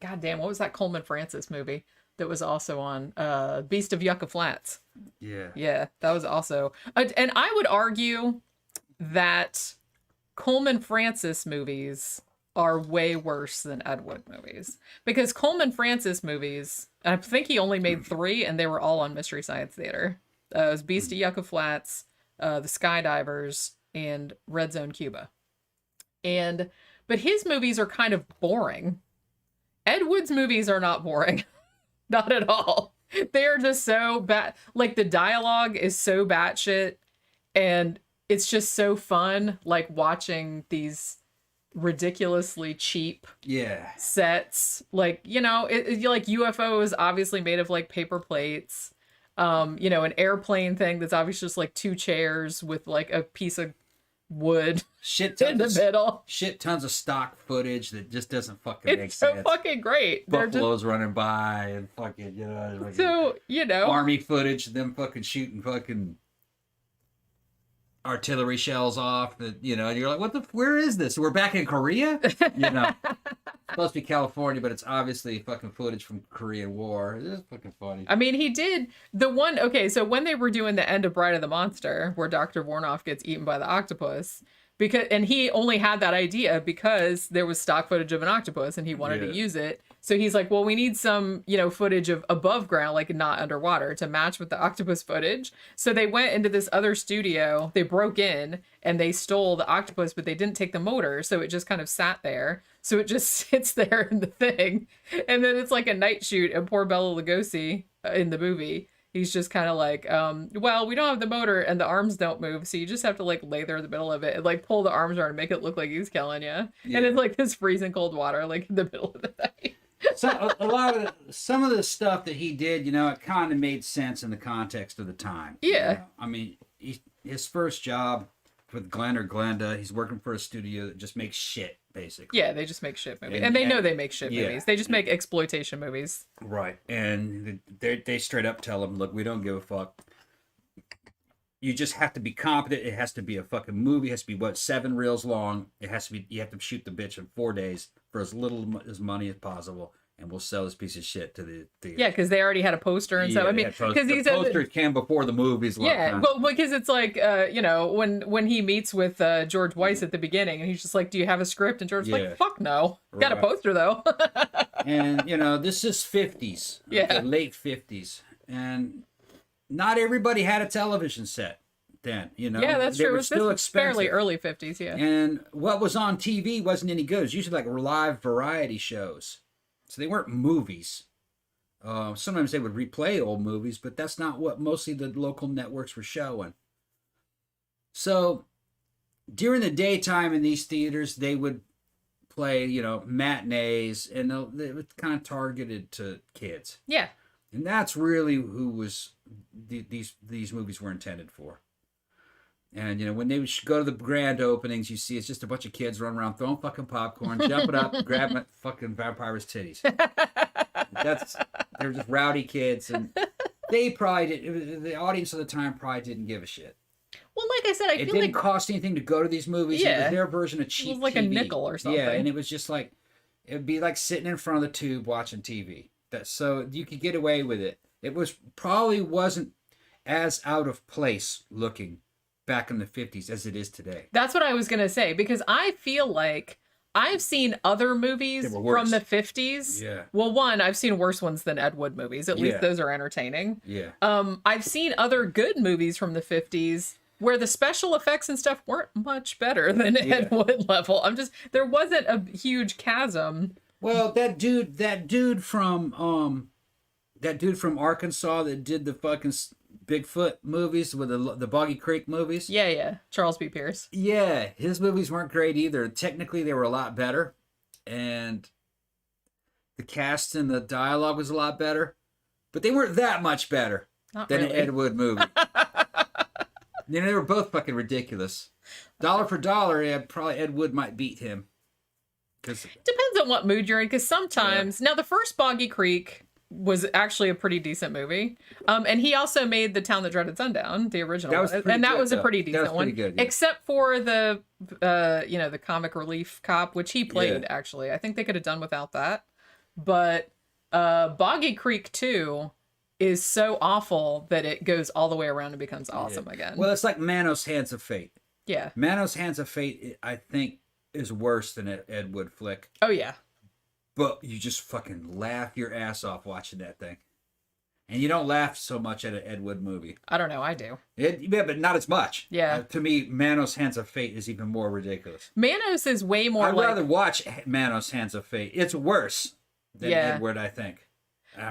goddamn, what was that Coleman Francis movie that was also on Beast of Yucca Flats? Yeah. Yeah, that was also, and I would argue that Coleman Francis movies are way worse than Ed Wood movies, because Coleman Francis movies, I think he only made 3, and they were all on Mystery Science Theater. It was Beast of Yucca Flats, The Skydivers, and Red Zone Cuba. But his movies are kind of boring. Ed Wood's movies are not boring. Not at all. They are just so bad. Like the dialogue is so batshit, and it's just so fun, like watching these ridiculously cheap Yeah. sets. Like, like UFOs obviously made of like paper plates. An airplane thing that's obviously just like 2 chairs with like a piece of wood in the middle. Shit tons of stock footage that just doesn't fucking make It's so sense. fucking great. They're Buffaloes running by and fucking, just, so, army footage, them fucking shooting fucking artillery shells off. And you're like, where is this? We're back in Korea? Supposed to be California, but it's obviously fucking footage from Korean War. It's fucking funny. I mean, he did the one. Okay, so when they were doing the end of Bride of the Monster, where Dr. Vornoff gets eaten by the octopus, and he only had that idea because there was stock footage of an octopus and he wanted to use it. So he's like, well, we need some, footage of above ground, like not underwater, to match with the octopus footage. So they went into this other studio, they broke in and they stole the octopus, but they didn't take the motor. So it just kind of sat there. So it just sits there in the thing. And then it's like a night shoot, and poor Bela Lugosi in the movie, he's just kind of like, well, we don't have the motor and the arms don't move, so you just have to like lay there in the middle of it and like pull the arms around and make it look like he's killing you. And it's like this freezing cold water, like in the middle of the night. So some of the stuff that he did, it kind of made sense in the context of the time. Yeah. I mean, his first job with Glenn or Glenda, he's working for a studio that just makes shit, basically. Yeah, they just make shit movies. And they know they make shit yeah. movies. They just make exploitation movies. Right. And they straight up tell him, look, we don't give a fuck. You just have to be competent. It has to be a fucking movie. It has to be, 7 reels long. You have to shoot the bitch in 4 days for as little as money as possible. and we'll sell this piece of shit to the theater. Yeah, because they already had a poster and stuff. I mean, because he said posters came before the movies. Yeah, well, because it's like, when he meets with George Weiss at the beginning, and he's just like, "Do you have a script?" And George's like, "Fuck no, got a poster though." And this is 50s, yeah, late 50s, and not everybody had a television set then. Yeah, that's true. Still this was fairly early 50s. Yeah, and what was on TV wasn't any good. It was usually like live variety shows. So they weren't movies. Sometimes they would replay old movies, but that's not what mostly the local networks were showing. So during the daytime in these theaters, they would play, matinees, and they were kind of targeted to kids. Yeah. And that's really who was these movies were intended for. And, when they would go to the grand openings, you see it's just a bunch of kids running around throwing fucking popcorn, jumping up, grabbing fucking vampire's titties. They're just rowdy kids. And they the audience of the time probably didn't give a shit. Well, like I said, it didn't cost anything to go to these movies. Yeah. It was their version of cheap TV. It was like a nickel or something. Yeah, and it was just like, it would be like sitting in front of the tube watching TV. So you could get away with it. It probably wasn't as out of place looking back in the 50s as it is today. That's what I was going to say, because I feel like I've seen other movies from the 50s. Yeah. Well, one, I've seen worse ones than Ed Wood movies. At least those are entertaining. Yeah. I've seen other good movies from the 50s where the special effects and stuff weren't much better than Ed Wood level. There wasn't a huge chasm. Well, that dude from Arkansas that did the fucking Bigfoot movies with the Boggy Creek movies. Yeah. Charles B. Pierce. Yeah, his movies weren't great either. Technically, they were a lot better, and the cast and the dialogue was a lot better, but they weren't that much better than an Ed Wood movie. They were both fucking ridiculous. Dollar for dollar, probably Ed Wood might beat him. Depends on what mood you're in, because sometimes... Now, the first Boggy Creek was actually a pretty decent movie. And he also made The Town That Dreaded Sundown, the original one. And that was a pretty decent one. Good, yeah. Except for the comic relief cop, which he played, actually. I think they could have done without that. But Boggy Creek 2 is so awful that it goes all the way around and becomes awesome again. Well, it's like Manos Hands of Fate. Yeah. Manos Hands of Fate, I think, is worse than an Ed Wood flick. Oh, yeah. But you just fucking laugh your ass off watching that thing. And you don't laugh so much at an Ed Wood movie. I don't know, I do. Yeah, but not as much. Yeah. To me, Manos Hands of Fate is even more ridiculous. Manos is way more I'd rather watch Manos Hands of Fate. It's worse than Ed Wood, I think.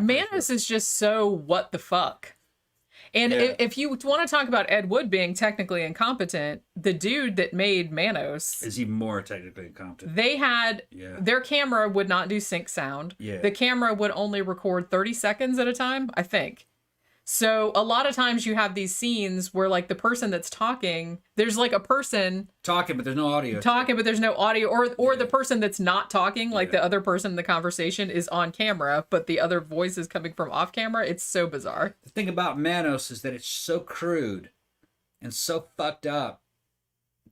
Manos is just so what the fuck. And if you want to talk about Ed Wood being technically incompetent, the dude that made Manos is even more technically incompetent. They had their camera would not do sync sound. Yeah. The camera would only record 30 seconds at a time, I think. So a lot of times you have these scenes where like the person that's talking, there's like a person talking, but there's no audio. Talking, but there's no audio, or the person that's not talking, like the other person in the conversation is on camera, but the other voice is coming from off camera. It's so bizarre. The thing about Manos is that it's so crude and so fucked up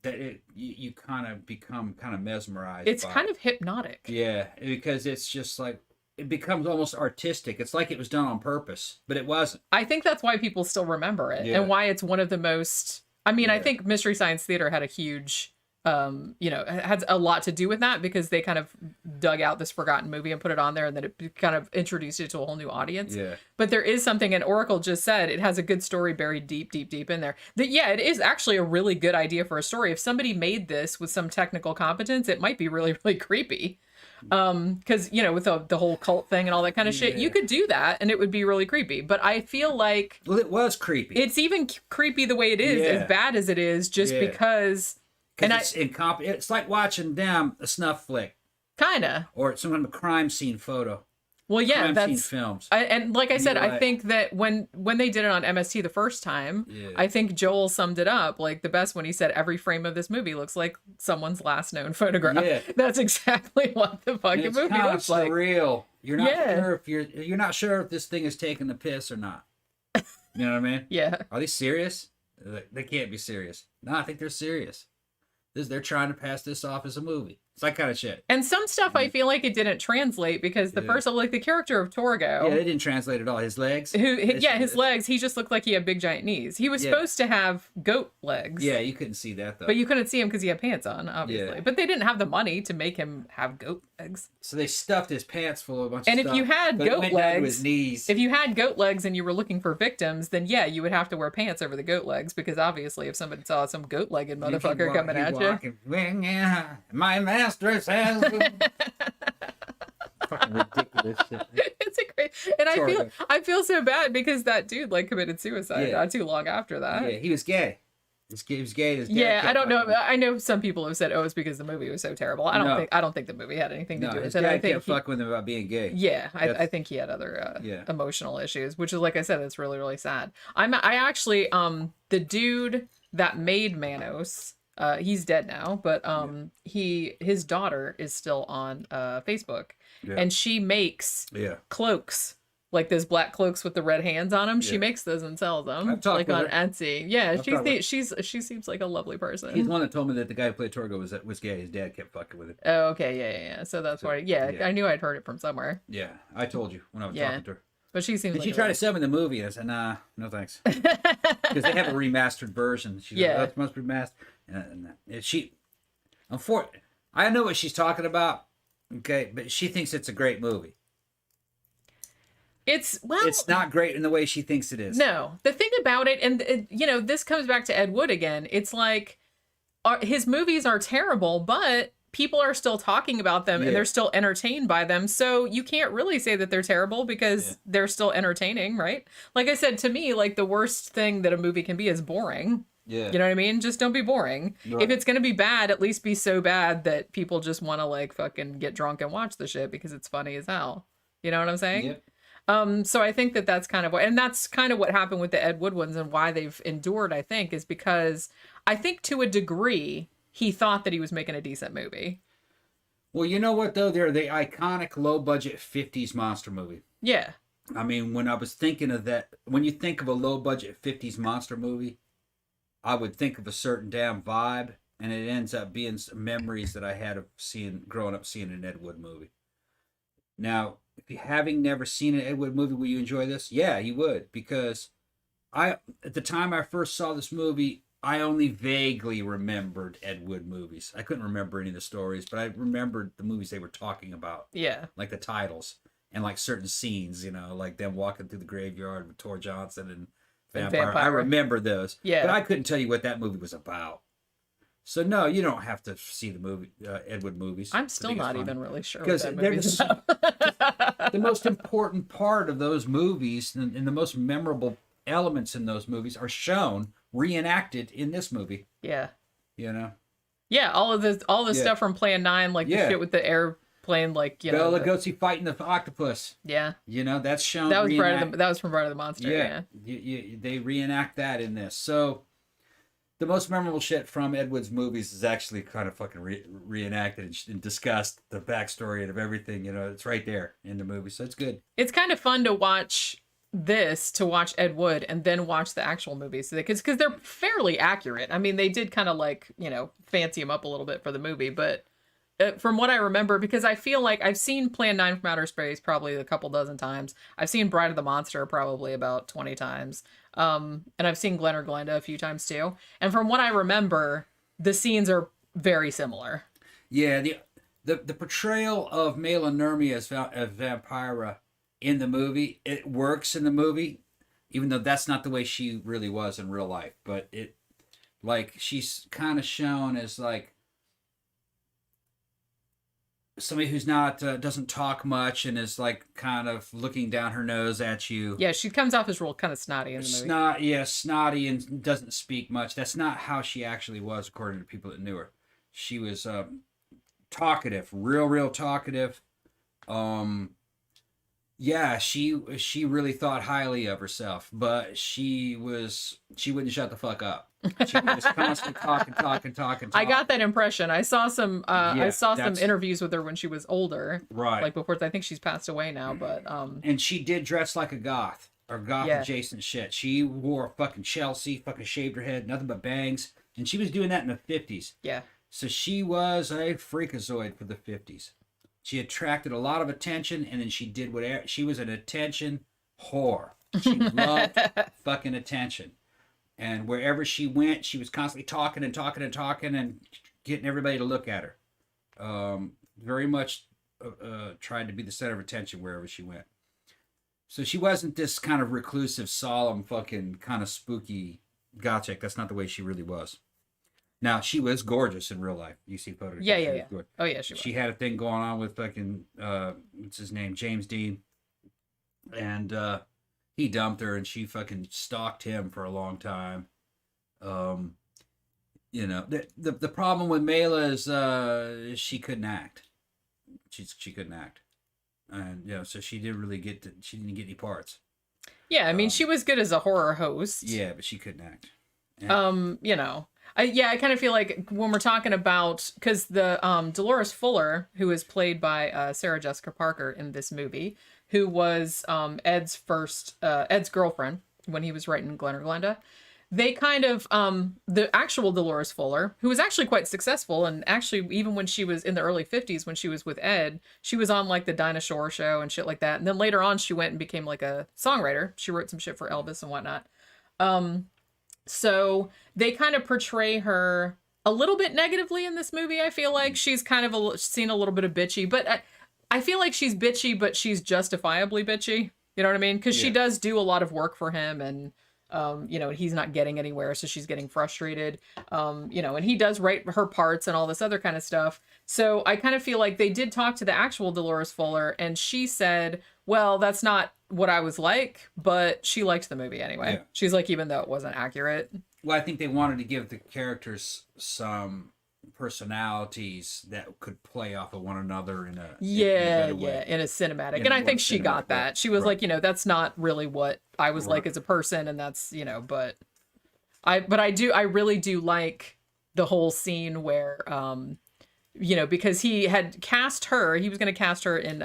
that you kind of become kind of mesmerized. It's kind of hypnotic. Yeah, because it's just like, it becomes almost artistic. It's like it was done on purpose, but it wasn't. I think that's why people still remember it and why it's one of the most... I mean, I think Mystery Science Theater had a huge, had a lot to do with that because they kind of dug out this forgotten movie and put it on there, and then it kind of introduced it to a whole new audience. Yeah. But there is something, and Oracle just said, it has a good story buried deep, deep, deep in there. That, it is actually a really good idea for a story. If somebody made this with some technical competence, it might be really, really creepy. Because with the whole cult thing and all that kind of shit, you could do that and it would be really creepy. But I feel like, well, it was creepy. It's even creepy the way it is, as bad as it is, just because. And it's like watching a snuff flick, kinda, or some kind of a crime scene photo. Well, yeah, that's films. And like I said, I think that when they did it on MST the first time, I think Joel summed it up like the best when he said every frame of this movie looks like someone's last known photograph. Yeah. That's exactly what the fucking movie looks like. It's surreal. You're not sure if you're not sure if this thing is taking the piss or not. You know what I mean? Yeah. Are they serious? They can't be serious. No, I think they're serious. They're trying to pass this off as a movie. It's that kind of shit. And some stuff I feel like it didn't translate because the first, like the character of Torgo. Yeah, they didn't translate at all. His legs. His legs. He just looked like he had big giant knees. He was supposed to have goat legs. Yeah, you couldn't see that though. But you couldn't see him because he had pants on, obviously. Yeah. But they didn't have the money to make him have goat legs. So they stuffed his pants full of a bunch of And stuff. if you had but it goat went down to legs, his knees. if you had goat legs and you were looking for victims, then yeah, you would have to wear pants over the goat legs because obviously if somebody saw some goat-legged motherfucker coming at you. My master says. Fucking ridiculous shit. It's a great, and I feel so bad because that dude like committed suicide not too long after that. Yeah, he was gay. He was gay. His dad Yeah, I kept don't know. fucking- I know some people have said, "Oh, it's because the movie was so terrible." I don't think the movie had anything to do with his it. dad I think kept fucking with him about being gay. yeah, I think he had other emotional issues, which is like I said, it's really really sad. I actually the dude that made Manos. He's dead now, but his daughter is still on Facebook, and she makes cloaks, like those black cloaks with the red hands on them. She makes those and sells them, like on Etsy. Yeah, she seems like a lovely person. He's the one that told me that the guy who played Torgo was gay. His dad kept fucking with him. Oh, okay, yeah. So that's why. Yeah, I knew I'd heard it from somewhere. Yeah, I told you when I was talking to her. But she seems. Did like she try to sell me the movie? And I said, nah, no thanks. Because they have a remastered version. She's like, oh, it must be remastered. And I know what she's talking about. Okay, but she thinks it's a great movie. It's not great in the way she thinks it is. No, the thing about it, and this comes back to Ed Wood again. It's like his movies are terrible, but people are still talking about them and they're still entertained by them. So you can't really say that they're terrible because they're still entertaining, right? Like I said, to me, like the worst thing that a movie can be is boring. Yeah. You know what I mean? Just don't be boring. Right. If it's going to be bad, at least be so bad that people just want to like fucking get drunk and watch the shit because it's funny as hell. You know what I'm saying? Yep. So I think that that's kind of what, and that's kind of what happened with the Ed Wood ones and why they've endured, I think, is because I think to a degree, he thought that he was making a decent movie. Well, you know what, though? They're the iconic low-budget 50s monster movie. Yeah. I mean, when I was thinking of that, when you think of a low-budget 50s monster movie, I would think of a certain damn vibe, and it ends up being some memories that I had of growing up seeing an Ed Wood movie. Now, if you having never seen an Ed Wood movie, will you enjoy this? Yeah, you would, because at the time I first saw this movie, I only vaguely remembered Ed Wood movies. I couldn't remember any of the stories, but I remembered the movies they were talking about. Yeah. Like the titles and like certain scenes, like them walking through the graveyard with Tor Johnson and Vampire. I remember those. Yeah. But I couldn't tell you what that movie was about. So no, you don't have to see the movie Ed Wood movies. I'm still not even really sure what that movie's about. The most important part of those movies and the most memorable elements in those movies are shown, reenacted in this movie. Yeah. Yeah, all the stuff from Plan 9, like the shit with the airplane, like, Bela Lugosi fighting the octopus. Yeah. That's shown. That was from Bride of the Monster. Yeah. They reenact that in this. So the most memorable shit from Ed Wood's movies is actually kind of fucking reenacted and discussed, the backstory of everything. It's right there in the movie, so it's good. It's kind of fun to watch Ed Wood and then watch the actual movies because they're fairly accurate. I mean, they did kind of like, fancy them up a little bit for the movie, but from what I remember, because I feel like I've seen Plan 9 from Outer Space probably a couple dozen times. I've seen Bride of the Monster probably about 20 times. And I've seen Glen or Glenda a few times too. And from what I remember, the scenes are very similar. Yeah, the portrayal of Mela Nurmi as Vampira in the movie, it works in the movie, even though that's not the way she really was in real life. But she's kind of shown as like somebody who's not doesn't talk much and is like kind of looking down her nose at you. Yeah, she comes off as real kind of snotty in the movie. Snotty and doesn't speak much. That's not how she actually was, according to people that knew her. She was talkative, real talkative. Yeah, she really thought highly of herself, but she wouldn't shut the fuck up. She was constantly talking. I got that impression. I saw some some interviews with her when she was older. Right. Like before, I think she's passed away now, but and she did dress like a goth or goth adjacent shit. She wore fucking Chelsea, fucking shaved her head, nothing but bangs, and she was doing that in the 50s. Yeah. So she was a freakazoid for the 50s. She attracted a lot of attention, and then she did whatever. She was an attention whore. She loved fucking attention. And wherever she went, she was constantly talking and talking and talking and getting everybody to look at her. Very much tried to be the center of attention wherever she went. So she wasn't this kind of reclusive, solemn, fucking kind of spooky goth chick. That's not the way she really was. Now, she was gorgeous in real life. You see photos. Yeah. Oh, yeah, she was. She had a thing going on with fucking, what's his name? James Dean. And he dumped her, and she fucking stalked him for a long time. You know, the problem with Mela is she couldn't act. She couldn't act. And, you know, so she didn't get any parts. Yeah, I mean, she was good as a horror host. Yeah, but she couldn't act. And, you know, I kind of feel like when we're talking about, because the Dolores Fuller, who is played by Sarah Jessica Parker in this movie, who was Ed's girlfriend when he was writing Glen or Glenda, they kind of, the actual Dolores Fuller, who was actually quite successful, and actually even when she was in the early 50s, when she was with Ed, she was on like the Dinah Shore show and shit like that. And then later on, she went and became like a songwriter. She wrote some shit for Elvis and whatnot. So they kind of portray her a little bit negatively in this movie. I feel like she's kind of seen a little bit of bitchy, but I feel like she's bitchy, but she's justifiably bitchy. You know what I mean? Because she does do a lot of work for him, and you know, he's not getting anywhere, so she's getting frustrated. You know, and he does write her parts and all this other kind of stuff. So I kind of feel like they did talk to the actual Dolores Fuller, and she said, well, that's not what I was like, but she liked the movie anyway. Yeah. She's like, even though it wasn't accurate. Well, I think they wanted to give the characters some personalities that could play off of one another in a cinematic. And I think she got that. She was like, you know, that's not really what I was like as a person, and that's, you know, but I really do like the whole scene where you know, because he had cast her, he was going to cast her in,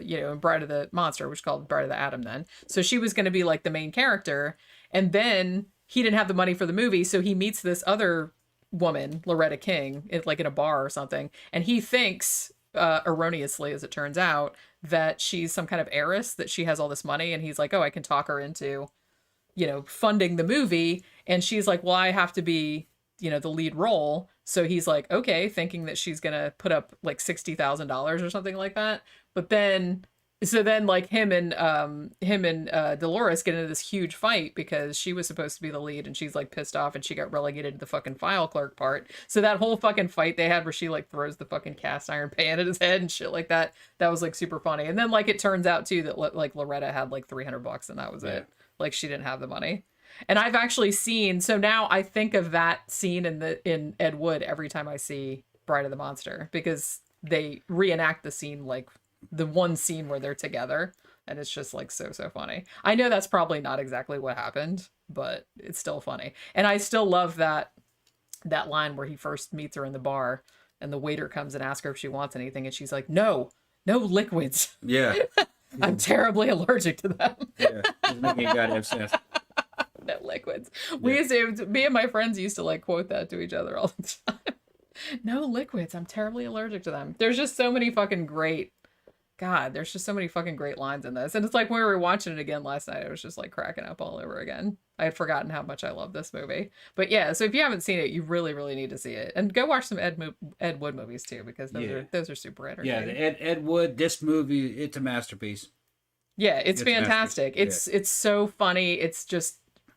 you know, in Bride of the Monster, which is called Bride of the Atom then. So she was going to be like the main character. And then he didn't have the money for the movie. So he meets this other woman, Loretta King, like in a bar or something. And he thinks, erroneously, as it turns out, that she's some kind of heiress, that she has all this money. And he's like, oh, I can talk her into, you know, funding the movie. And she's like, well, I have to be, you know, the lead role. So he's like, okay, thinking that she's gonna put up like $60,000 or something like that. But then, so then like him and Dolores get into this huge fight because she was supposed to be the lead, and she's like pissed off, and she got relegated to the fucking file clerk part. So that whole fucking fight they had where she like throws the fucking cast iron pan at his head and shit like that, that was like super funny. And then like it turns out too that like Loretta had like $300 and that was it. Like she didn't have the money. And I've actually seen, so now I think of that scene in Ed Wood every time I see Bride of the Monster, because they reenact the scene, like the one scene where they're together, and it's just like so funny. I know that's probably not exactly what happened, but it's still funny. And I still love that line where he first meets her in the bar and the waiter comes and asks her if she wants anything, and she's like, no liquids. Yeah. I'm terribly allergic to them. Yeah, it's making a goddamn sense. No liquids. Me and my friends used to like quote that to each other all the time. No liquids. I'm terribly allergic to them. There's just so many fucking great lines in this. And it's like when we were watching it again last night, I was just like cracking up all over again. I had forgotten how much I love this movie. But yeah, so if you haven't seen it, you really, really need to see it. And go watch some Ed Wood movies too, because those are super entertaining. Yeah, the Ed Wood, this movie, it's a masterpiece. Yeah, it's fantastic. It's so funny.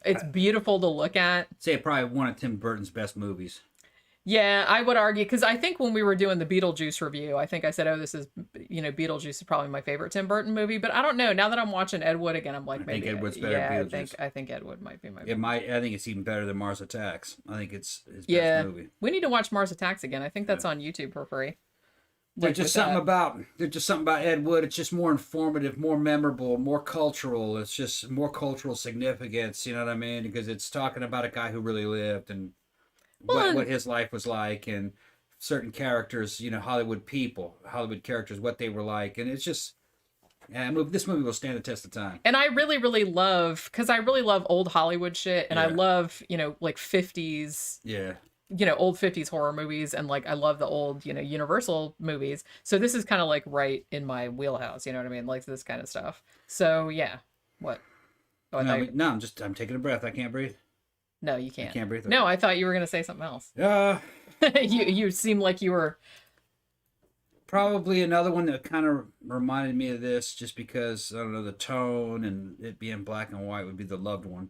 It's beautiful to look at. Say probably one of Tim Burton's best movies. Yeah, I would argue, because I think when we were doing the Beetlejuice review, I think I said, oh, this is, you know, Beetlejuice is probably my favorite Tim Burton movie, but I don't know. Now that I'm watching Ed Wood again, I'm like, maybe. I think Ed Wood's better than Beetlejuice. I think Ed Wood might be my favorite. I think it's even better than Mars Attacks. I think it's his best movie. We need to watch Mars Attacks again. I think that's on YouTube for free. There's just something about Ed Wood. It's just more informative, more memorable, more cultural. It's just more cultural significance. You know what I mean? Because it's talking about a guy who really lived and what his life was like, and certain characters, you know, Hollywood characters, what they were like, and it's just, this movie will stand the test of time. And I really, really love, because I really love old Hollywood shit, and I love, you know, like 50s. Yeah. old 50s horror movies, and like I love the old, Universal movies. So this is kind of like right in my wheelhouse, you know what I mean? Like this kind of stuff. So yeah. What? Oh, I No, thought no, I'm taking a breath. I can't breathe. No, you I can't. can't breathe. No, I thought you were gonna say something else. Uh, You seem like you were. Probably another one that kind of reminded me of this, just because I don't know, the tone and it being black and white would be The Loved One.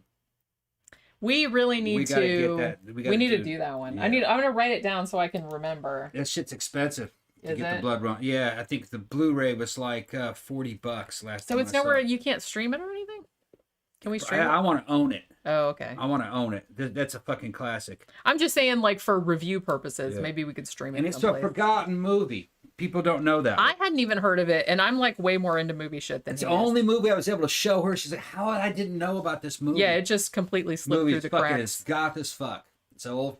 We really need We gotta to. get that. We need to do that one. Yeah. I'm gonna write it down so I can remember. That shit's expensive to Is get it? the Blood Run. Yeah, I think the Blu-ray was like $40 last So time. it's nowhere you can't stream it or anything. Can we stream I it? want to own it. Oh, okay. I want to own it. That's a fucking classic. I'm just saying, like for review purposes, Yeah. maybe we could stream it. And it's a someplace. forgotten movie. People don't know that. I hadn't even heard of it, and I'm like way more into movie shit than It's he the is. only movie I was able to show her. She's like, "How I didn't know about this movie?" Yeah, it just completely slipped movie through is the fucking cracks. is goth as fuck. It's an old,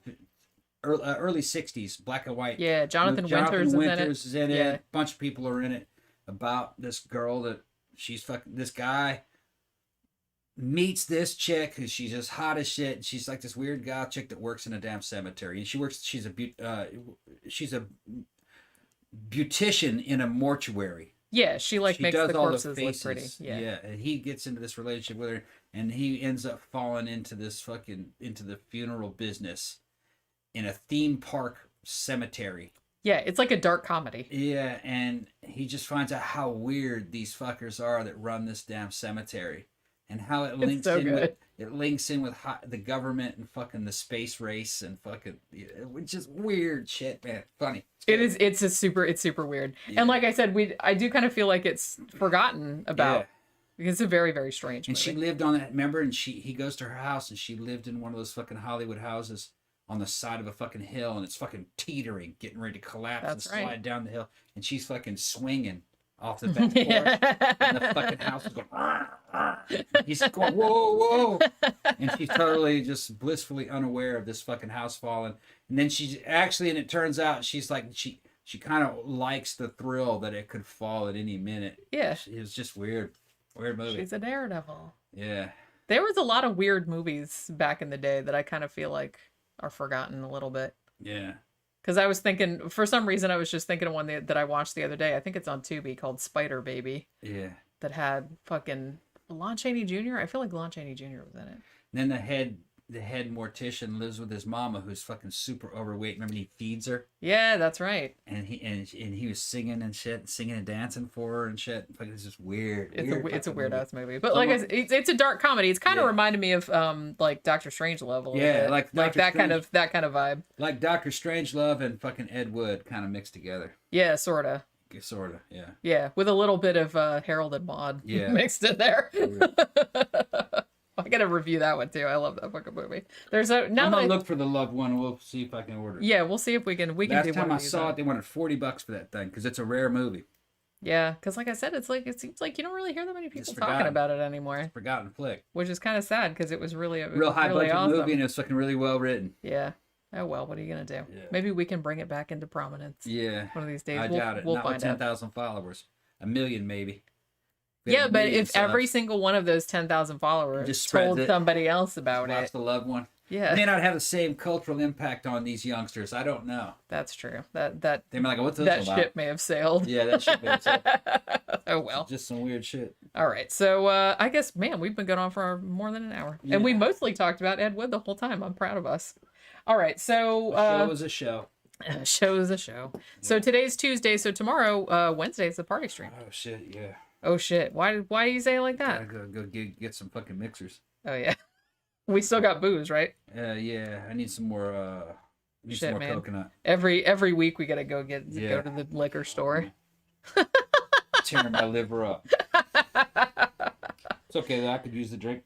early '60s, black and white. Yeah, Jonathan Winters is in it. Yeah. A bunch of people are in it. About this girl that she's fucking. This guy meets this chick who she's just hot as shit. And she's like this weird goth chick that works in a damn cemetery, and she's a beautician in a mortuary. Yeah, she like She makes does the all corpses the look faces. pretty. Yeah. And he gets into this relationship with her, and he ends up falling into the funeral business in a theme park cemetery. Yeah, it's like a dark comedy. Yeah, and he just finds out how weird these fuckers are that run this damn cemetery, and how it links so in good. with the government and fucking the space race and fucking, which is weird shit, man. Funny. It's super weird. Yeah. And like I said, I do kind of feel like it's forgotten about. Yeah. Because it's a very, very strange And movie. she lived on that. Remember, and he goes to her house, and she lived in one of those fucking Hollywood houses on the side of a fucking hill, and it's fucking teetering, getting ready to collapse That's and slide right. down the hill, and she's fucking swinging off the back porch, and the fucking house is going. "Arr, arr." He's going, whoa, whoa, and she's totally just blissfully unaware of this fucking house falling. And then and it turns out she's like she kind of likes the thrill that it could fall at any minute. Yeah. It was just weird. Weird movie. She's a daredevil. Yeah. There was a lot of weird movies back in the day that I kind of feel like are forgotten a little bit. Yeah. Because I was thinking, for some reason, I was just thinking of one that I watched the other day. I think it's on Tubi, called Spider Baby. Yeah. That had fucking Lon Chaney Jr. I feel like Lon Chaney Jr. was in it. Then the head mortician lives with his mama, who's fucking super overweight. Remember, he feeds her, Yeah, that's right. and he was singing and shit, singing and dancing for her and shit. Fucking, it's just weird. It's a weird ass movie, but Some like of- it's a dark comedy. It's kind of Yeah. reminded me of like Doctor Strangelove a little Yeah, bit. like that Dr. kind of vibe. Like Dr. Strangelove and fucking Ed Wood kind of mixed together. Yeah, sorta. Sort of, yeah. Yeah, with a little bit of Harold and Maude Yeah. mixed in there. I gotta review that one too. I love that fucking movie. There's a now I'm that gonna I- look for the loved one. We'll see if I can order it. yeah, we'll see if we can Last do time one I of these. saw it, they wanted $40 for that thing because it's a rare movie. Yeah, because like I said, it seems like you don't really hear that many people talking forgotten. about it anymore, Forgotten flick. which is kind of sad because it was really Real high really budget awesome. movie, and it's fucking really well written. Yeah. Oh well, what are you gonna do? Yeah. Maybe we can bring it back into prominence. Yeah. One of these days. I doubt it. We'll Not with find out. 10,000 followers. 1 million, maybe. We Yeah, had a but million if every subs. single one of those 10,000 followers Just spreads told it. somebody else about Watch it, the loved one. yeah, It may not have the same cultural impact on these youngsters. I don't know. that's true. That They may be like, what's this that about? ship may have sailed. Yeah, that shit. Oh well. Just some weird shit. All right. So I guess, man, we've been going on for more than an hour, and we Yeah. mostly talked about Ed Wood the whole time. I'm proud of us. All right. So Show was a show. show is a show. So today's Tuesday. So tomorrow, Wednesday, is the party stream. Oh shit, yeah. Oh shit! Why do you say it like Gotta that? go get some fucking mixers. Oh yeah. We still got booze, right? Yeah. I need some more. Need Shit, some more man. coconut. Every week we gotta go go Yeah. to the liquor store. Tearing my liver up. It's okay though. I could use the drink.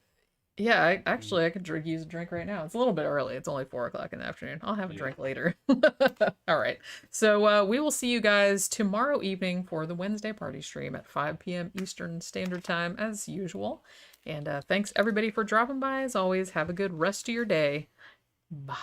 Yeah, I could use a drink right now. It's a little bit early. It's only 4:00 in the afternoon. I'll have a Yeah. drink later. All right. So we will see you guys tomorrow evening for the Wednesday party stream at 5 p.m. Eastern Standard Time as usual. And thanks everybody for dropping by. As always, have a good rest of your day. Bye.